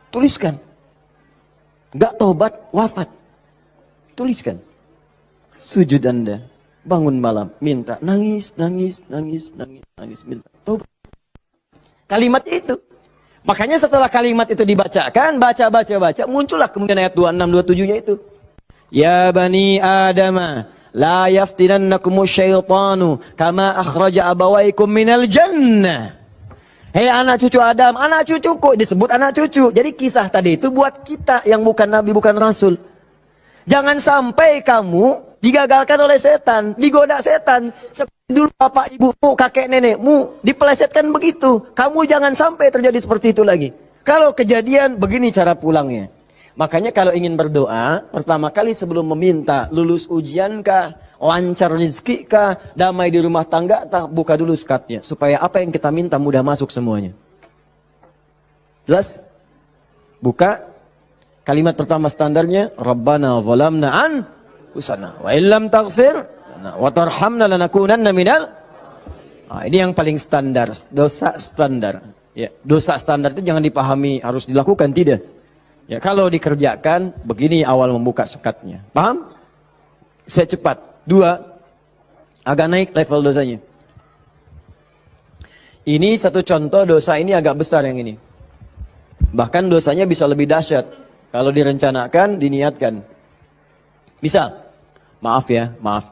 Tuliskan. Nggak tobat, wafat. Tuliskan. Sujud Anda. Bangun malam, minta. Nangis, nangis, nangis, nangis, nangis, minta. Tobat. Kalimat itu. Makanya setelah kalimat itu dibacakan, baca, muncullah kemudian ayat 26, 27-nya itu. Ya bani Adama, la yaftinannakumu syaitanu kama akhraja abawaikum minal jannah. Hei anak cucu Adam, anak cucuku, disebut anak cucu. Jadi kisah tadi itu buat kita yang bukan nabi, bukan rasul. Jangan sampai kamu digagalkan oleh setan, digoda setan. Seperti dulu bapak ibumu, kakek nenekmu, dipelesetkan begitu. Kamu jangan sampai terjadi seperti itu lagi. Kalau kejadian, begini cara pulangnya. Makanya kalau ingin berdoa, pertama kali sebelum meminta, lulus ujian kah, lancar rezeki kah, damai di rumah tangga, buka dulu skatnya. Supaya apa yang kita minta mudah masuk semuanya. Jelas? Buka. Kalimat pertama standarnya, Rabbana zalamna anfusana wa illam taghfir wa tarhamna lanakunanna minal. Ini yang paling standar, dosa standar. Ya, dosa standar itu jangan dipahami harus dilakukan, tidak. Ya, kalau dikerjakan begini awal membuka sekatnya. Paham? Saya cepat. 2, agak naik level dosanya. Ini satu contoh dosa ini agak besar yang ini. Bahkan dosanya bisa lebih dahsyat kalau direncanakan, diniatkan. Misal, maaf ya, maaf.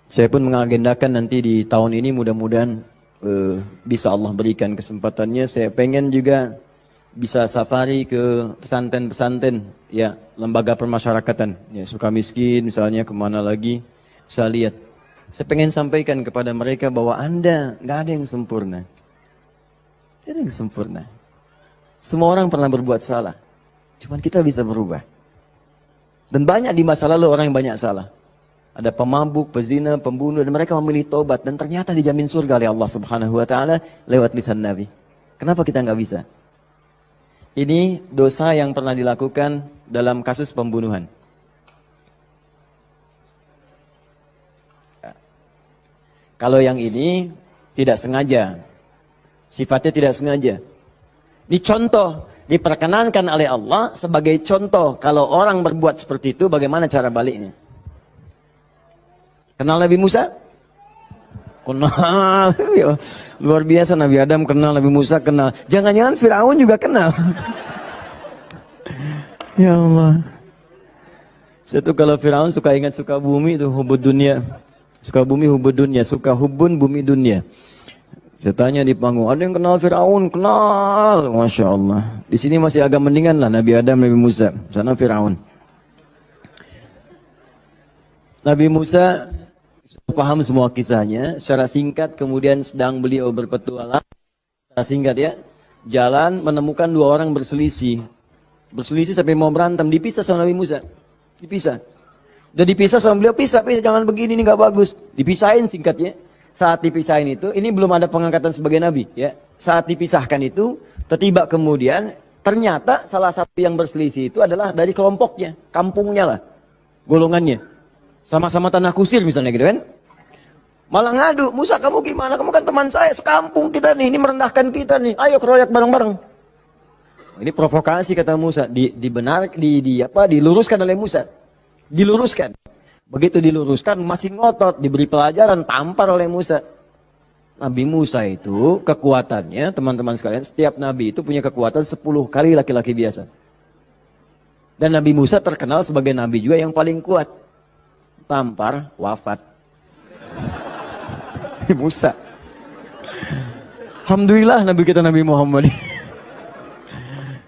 Saya pun mengagendakan nanti di tahun ini mudah-mudahan bisa Allah berikan kesempatannya. Saya pengen juga bisa safari ke pesantren-pesantren, ya, lembaga permasyarakatan, ya, Sukamiskin misalnya, kemana lagi, bisa lihat. Saya pengen sampaikan kepada mereka bahwa Anda nggak ada yang sempurna. Tidak ada yang sempurna. Semua orang pernah berbuat salah. Cuman kita bisa berubah. Dan banyak di masa lalu orang yang banyak salah. Ada pemabuk, pezina, pembunuh, dan mereka memilih tobat. Dan ternyata dijamin surga oleh Allah Subhanahu wa Ta'ala lewat lisan Nabi. Kenapa kita nggak bisa? Ini dosa yang pernah dilakukan dalam kasus pembunuhan. Kalau yang ini tidak sengaja, sifatnya tidak sengaja. Ini contoh, diperkenankan oleh Allah sebagai contoh. Kalau orang berbuat seperti itu, bagaimana cara baliknya? Kenal Nabi Musa? Kenal. Luar biasa, Nabi Adam kenal, Nabi Musa kenal. Jangan-jangan Fir'aun juga kenal. Ya Allah. Satu kalau Fir'aun suka ingat suka bumi itu hubud dunia. Suka bumi hubud dunia, suka hubun bumi dunia. Saya tanya di panggung, ada yang kenal Fir'aun? Kenal. Masya Allah. Di sini masih agak mendingan lah Nabi Adam, Nabi Musa. Sana Fir'aun. Nabi Musa paham semua kisahnya. Secara singkat kemudian sedang beliau berpetualang. Secara singkat ya. Jalan menemukan 2 orang berselisih. Berselisih sampai mau berantem. Dipisah sama Nabi Musa. Dipisah. Udah dipisah sama beliau, pisah, jangan begini, ini gak bagus. Dipisahin singkatnya. Saat dipisahin itu, ini belum ada pengangkatan sebagai nabi, ya. Saat dipisahkan itu, tiba kemudian ternyata salah satu yang berselisih itu adalah dari kelompoknya, kampungnya lah, golongannya. Sama-sama tanah kusir misalnya gitu kan. Malah ngadu, Musa kamu gimana? Kamu kan teman saya, sekampung kita nih, ini merendahkan kita nih. Ayo keroyak bareng-bareng. Ini provokasi kata Musa, diluruskan oleh Musa. Diluruskan. Begitu diluruskan masih ngotot, diberi pelajaran, tampar oleh Musa. Nabi Musa itu kekuatannya, teman-teman sekalian, setiap nabi itu punya kekuatan 10 kali laki-laki biasa. Dan Nabi Musa terkenal sebagai Nabi juga yang paling kuat. Tampar, wafat. Nabi Musa. Alhamdulillah Nabi kita Nabi Muhammad.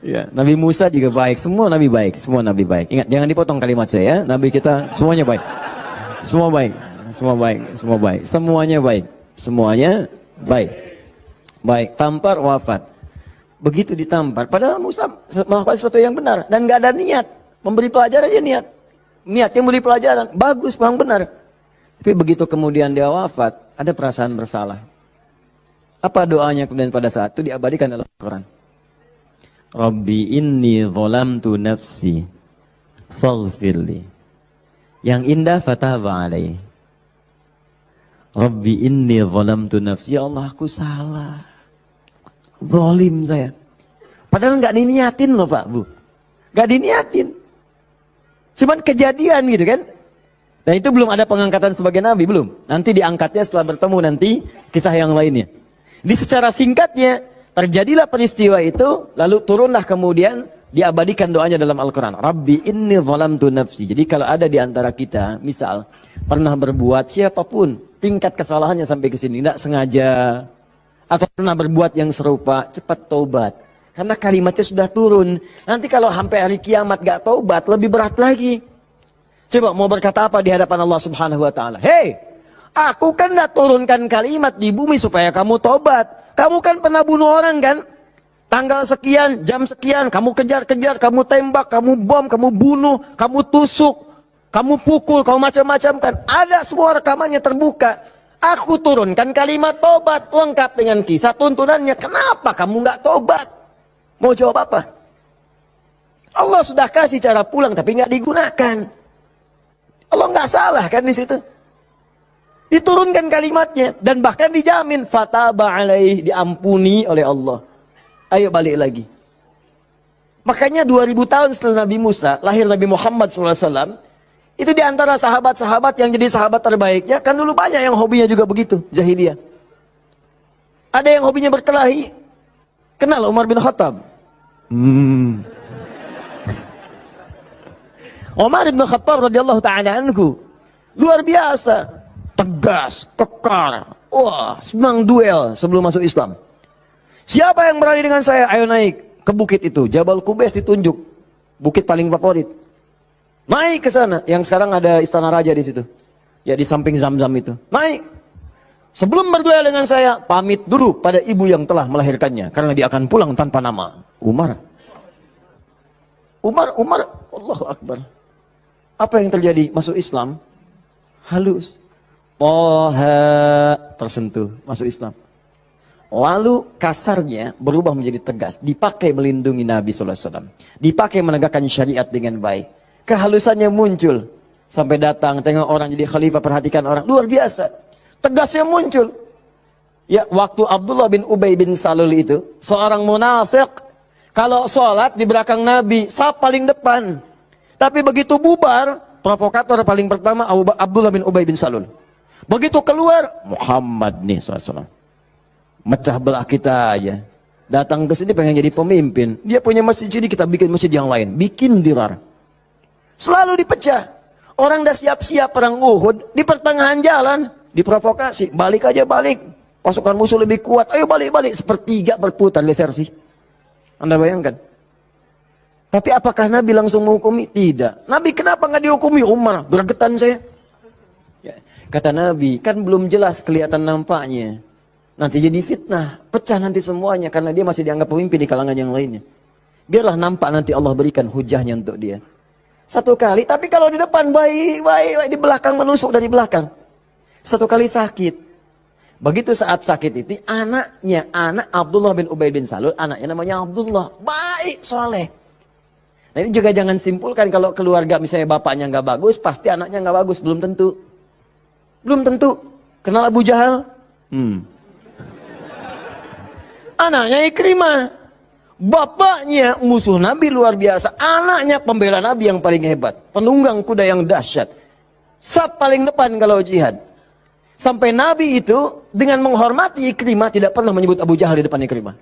Ya, Nabi Musa juga baik, semua Nabi baik, semua Nabi baik. Ingat, jangan dipotong kalimat saya, Nabi kita semuanya baik. Semua baik, semua baik, semua baik. Semuanya baik, semuanya baik. Baik, tampar wafat. Begitu ditampar, padahal Musa melakukan sesuatu yang benar dan nggak ada niat memberi pelajaran aja niat. Niatnya memberi pelajaran, bagus, memang benar. Tapi begitu kemudian dia wafat, ada perasaan bersalah. Apa doanya kemudian pada saat itu diabadikan dalam Al-Quran? Rabbi inni zalamtu nafsi faghfirli. Yang indah fataba alaih. Rabbi inni zalamtu nafsi. Ya Allah, aku salah. Zalim saya. Padahal nggak diniatin loh Pak Bu. Nggak diniatin. Cuman kejadian gitu kan. Dan itu belum ada pengangkatan sebagai nabi, belum. Nanti diangkatnya setelah bertemu nanti kisah yang lainnya. Di secara singkatnya, terjadilah peristiwa itu, lalu turunlah kemudian diabadikan doanya dalam Al-Quran. Rabbi inni zalamtu nafsi. Jadi kalau ada di antara kita, misal, pernah berbuat siapapun, tingkat kesalahannya sampai ke sini, tidak sengaja, atau pernah berbuat yang serupa, cepat taubat. Karena kalimatnya sudah turun. Nanti kalau sampai hari kiamat gak taubat, lebih berat lagi. Coba mau berkata apa di hadapan Allah Subhanahu wa Ta'ala? Hei, aku kan dah turunkan kalimat di bumi supaya kamu tobat. Kamu kan pernah bunuh orang kan? Tanggal sekian, jam sekian, kamu kejar-kejar, kamu tembak, kamu bom, kamu bunuh, kamu tusuk, kamu pukul, kamu macam-macam kan? Ada semua rekamannya terbuka. Aku turunkan kalimat tobat lengkap dengan kisah tuntunannya. Kenapa kamu nggak tobat? Mau jawab apa? Allah sudah kasih cara pulang tapi nggak digunakan. Allah nggak salah kan di situ. Diturunkan kalimatnya dan bahkan dijamin fataba alaih, diampuni oleh Allah. Ayo balik lagi. Makanya 2000 tahun setelah Nabi Musa lahir Nabi Muhammad SAW, itu diantara sahabat-sahabat yang jadi sahabat terbaiknya, kan dulu banyak yang hobinya juga begitu, jahiliyah. Ada yang hobinya berkelahi. Kenal Umar bin Khattab? Umar bin Khattab radhiyallahu ta'ala anhu luar biasa, tegas, kekar, wah, senang duel sebelum masuk Islam. Siapa yang berani dengan saya? Ayo naik ke bukit itu, Jabal Qubais ditunjuk, bukit paling favorit. Naik ke sana, yang sekarang ada istana raja di situ. Ya di samping Zam-Zam itu. Naik. Sebelum berduel dengan saya, pamit dulu pada ibu yang telah melahirkannya karena dia akan pulang tanpa nama. Umar, Allahu Akbar. Apa yang terjadi? Masuk Islam, halus. Toha, tersentuh, masuk Islam. Lalu kasarnya berubah menjadi tegas, dipakai melindungi Nabi SAW, dipakai menegakkan syariat dengan baik. Kehalusannya muncul, sampai datang tengok orang jadi khalifah, perhatikan orang, luar biasa. Tegasnya muncul. Ya, waktu Abdullah bin Ubay bin Salul itu, seorang munafik, kalau sholat di belakang Nabi, saf paling depan. Tapi begitu bubar, provokator paling pertama Abdullah bin Ubay bin Salul. Begitu keluar, Muhammad nih SAW. Mecah belah kita aja. Datang ke sini pengen jadi pemimpin. Dia punya masjid sini, kita bikin masjid yang lain. Bikin dirar. Selalu dipecah. Orang dah siap-siap perang Uhud, di pertengahan jalan, diprovokasi. Balik aja balik. Pasukan musuh lebih kuat. Ayo balik-balik. Sepertiga berputar desersi. Anda bayangkan. Tapi apakah Nabi langsung menghukumi? Tidak. Nabi kenapa nggak dihukumi? Umar, bergetan saya. Ya. Kata Nabi, kan belum jelas kelihatan nampaknya. Nanti jadi fitnah. Pecah nanti semuanya. Karena dia masih dianggap pemimpin di kalangan yang lainnya. Biarlah nampak nanti Allah berikan hujahnya untuk dia. Satu kali. Tapi kalau di depan baik. Di belakang menusuk dari belakang. Satu kali sakit. Begitu saat sakit itu, anak Abdullah bin Ubay bin Salul, anaknya namanya Abdullah. Baik, soleh. Nah ini juga jangan simpulkan kalau keluarga misalnya bapaknya nggak bagus, pasti anaknya nggak bagus. Belum tentu. Belum tentu. Kenal Abu Jahal? Anaknya Ikrimah. Bapaknya musuh Nabi luar biasa. Anaknya pembela Nabi yang paling hebat. Penunggang kuda yang dahsyat. Saf paling depan kalau jihad. Sampai Nabi itu dengan menghormati Ikrimah tidak pernah menyebut Abu Jahal di depan Ikrimah.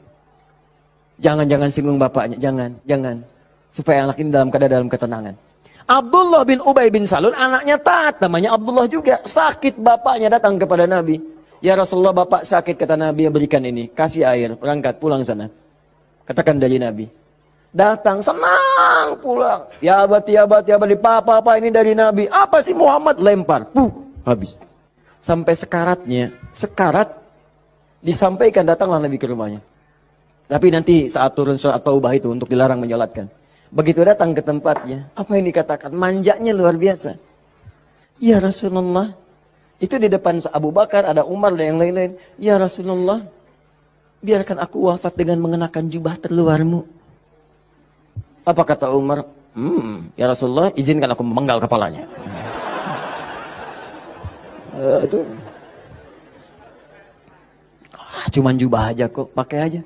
Jangan singgung bapaknya. Jangan. supaya anak ini dalam ketenangan. Abdullah bin Ubay bin Salul, anaknya taat, namanya Abdullah juga. Sakit, bapaknya datang kepada Nabi. Ya Rasulullah, bapak sakit, kata Nabi, ya berikan ini. Kasih air, berangkat, pulang sana. Katakan dari Nabi. Datang, senang pulang. Ya abati, papa ini dari Nabi. Apa sih Muhammad? Lempar, habis. Sampai sekarat, disampaikan, datanglah Nabi ke rumahnya. Tapi nanti saat turun surat Taubah itu untuk dilarang menyolatkan. Begitu datang ke tempatnya, apa yang dikatakan? Manjanya luar biasa. Ya Rasulullah, itu di depan Abu Bakar, ada Umar dan yang lain-lain. Ya Rasulullah, biarkan aku wafat dengan mengenakan jubah terluarmu. Apa kata Umar? Ya Rasulullah, izinkan aku memenggal kepalanya. Itu cuman jubah aja kok, pakai.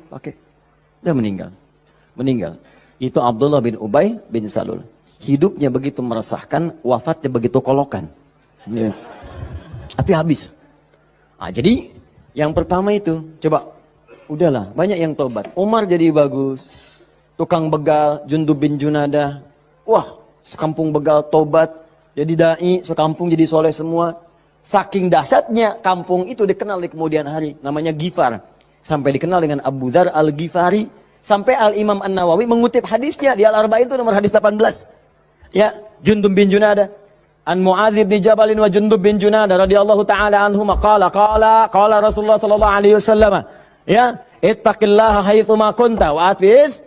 Dia meninggal. Itu Abdullah bin Ubay bin Salul. Hidupnya begitu meresahkan, wafatnya begitu kolokan. Ya. Tapi habis. Jadi yang pertama itu, coba, udahlah, banyak yang tobat. Umar jadi bagus. Tukang begal, Jundub bin Junadah. Wah, sekampung begal tobat. Jadi dai, sekampung jadi soleh semua. Saking dahsyatnya, kampung itu dikenal di kemudian hari. Namanya Ghifar. Sampai dikenal dengan Abu Dzar al-Ghifari. Sampai Al-Imam An-Nawawi mengutip hadisnya di Al-Arba'in itu nomor hadis 18. Ya, Jundub bin Junadah. An Mu'adz bin Jabal wa Jundub bin Junadah radhiyallahu taala anhuma qala Rasulullah sallallahu alaihi wasallam, ya, ittaqillaha haitsu ma kunta wa atfiz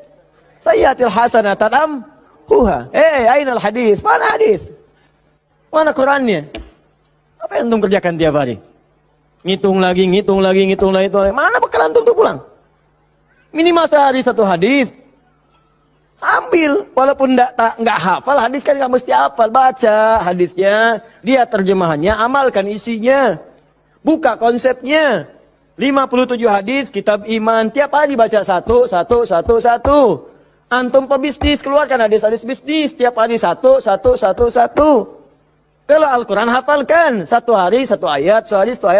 sayyatil hasanata tamhuha. Ainal hadis? Mana hadis? Mana Qur'annya? Apa yang antum kerjakan tiap hari? Ngitung lagi. Mana bekal antum tuh pulang? Minimal sehari satu hadis. Ambil, walaupun enggak hafal hadis kan enggak mesti hafal, baca hadisnya, lihat terjemahannya, amalkan isinya. Buka konsepnya. 57 hadis kitab iman, tiap hari baca satu. Antum pebisnis, keluarkan hadis-hadis bisnis, tiap hari satu. Kalau Al-Quran hafalkan, satu hari satu ayat,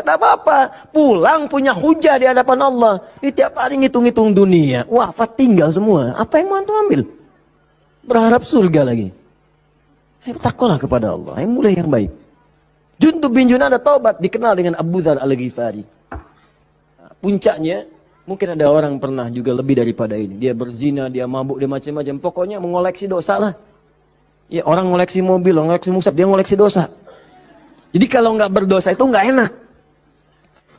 tak apa-apa. Pulang punya hujah di hadapan Allah. Ini tiap hari ngitung-ngitung dunia. Wafat tinggal semua. Apa yang mau antum ambil? Berharap surga lagi. Takwalah kepada Allah. Mulai yang baik. Jundub bin Junadah taubat, dikenal dengan Abu Dzar al-Ghifari. Puncaknya, mungkin ada orang pernah juga lebih daripada ini. Dia berzina, dia mabuk, dia macam-macam. Pokoknya mengoleksi dosa lah. Ya, orang ngoleksi mobil, orang ngoleksi musab, dia ngoleksi dosa. Jadi kalau nggak berdosa itu nggak enak.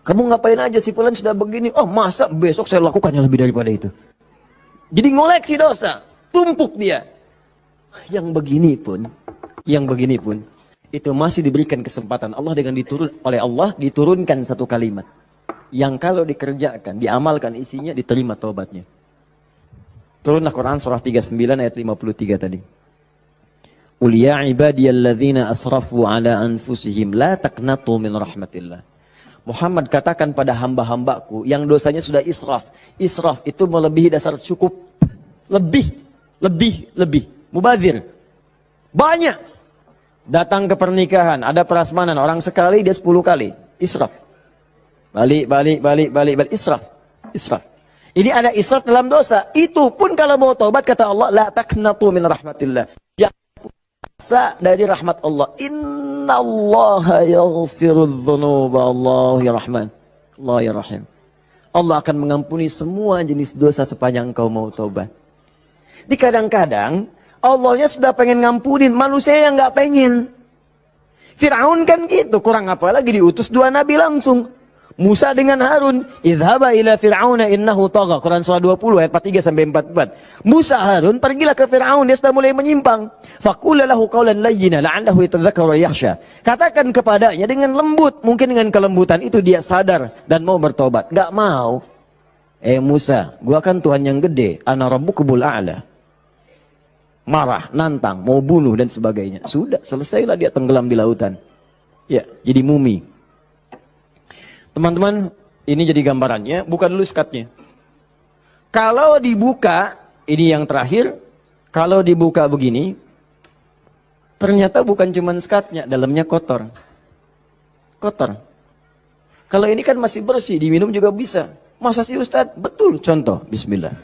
Kamu ngapain aja, si fulan sudah begini. Oh, masa besok saya lakukan yang lebih daripada itu. Jadi ngoleksi dosa, tumpuk dia. Yang begini pun itu masih diberikan kesempatan Allah dengan oleh Allah diturunkan satu kalimat yang kalau dikerjakan, diamalkan isinya, diterima taubatnya. Turunlah Quran surah 39 ayat 53 tadi. Qul ya ibadiyalladzina asrafu ala anfusihim la taqnatu min rahmatillah. Muhammad katakan pada hamba-hambaku yang dosanya sudah israf. Israf itu melebihi dasar cukup. Lebih. Mubazir. Banyak. Datang ke pernikahan, ada prasmanan, orang sekali dia 10 kali. Israf. Balik. Israf. Ini ada israf dalam dosa. Itu pun kalau mau taubat kata Allah, la taqnatu min rahmatillah. Dari rahmat Allah. Inna Allah yaghfirudz dzunuba, Allah ya Rahman, Allah ya Rahim. Allah akan mengampuni semua jenis dosa sepanjang kau mau taubat. Di kadang-kadang Allahnya sudah pengen ngampunin, manusia yang nggak pengen. Fir'aun kan gitu, kurang apa lagi diutus 2 nabi langsung. Musa dengan Harun, idhaba ila fir'auna innahu tagha. Quran surah 20 ayat 43 sampai 44. Musa Harun pergilah ke Fir'aun, dia sudah mulai menyimpang. Faqula lahu qawlan layyina la'allahu yatadzakkaru wa yakhsha. Katakan kepadanya dengan lembut, mungkin dengan kelembutan itu dia sadar dan mau bertobat. Enggak mau. Musa, gua kan Tuhan yang gede, ana rabbukul a'la. Marah, nantang, mau bunuh dan sebagainya. Sudah, selesailah dia tenggelam di lautan. Ya, jadi mumi. Teman-teman, ini jadi gambarannya, buka dulu skatnya. Kalau dibuka, ini yang terakhir, kalau dibuka begini, ternyata bukan cuma skatnya, dalamnya kotor. Kotor. Kalau ini kan masih bersih, diminum juga bisa. Masa sih Ustadz? Betul, contoh, bismillah.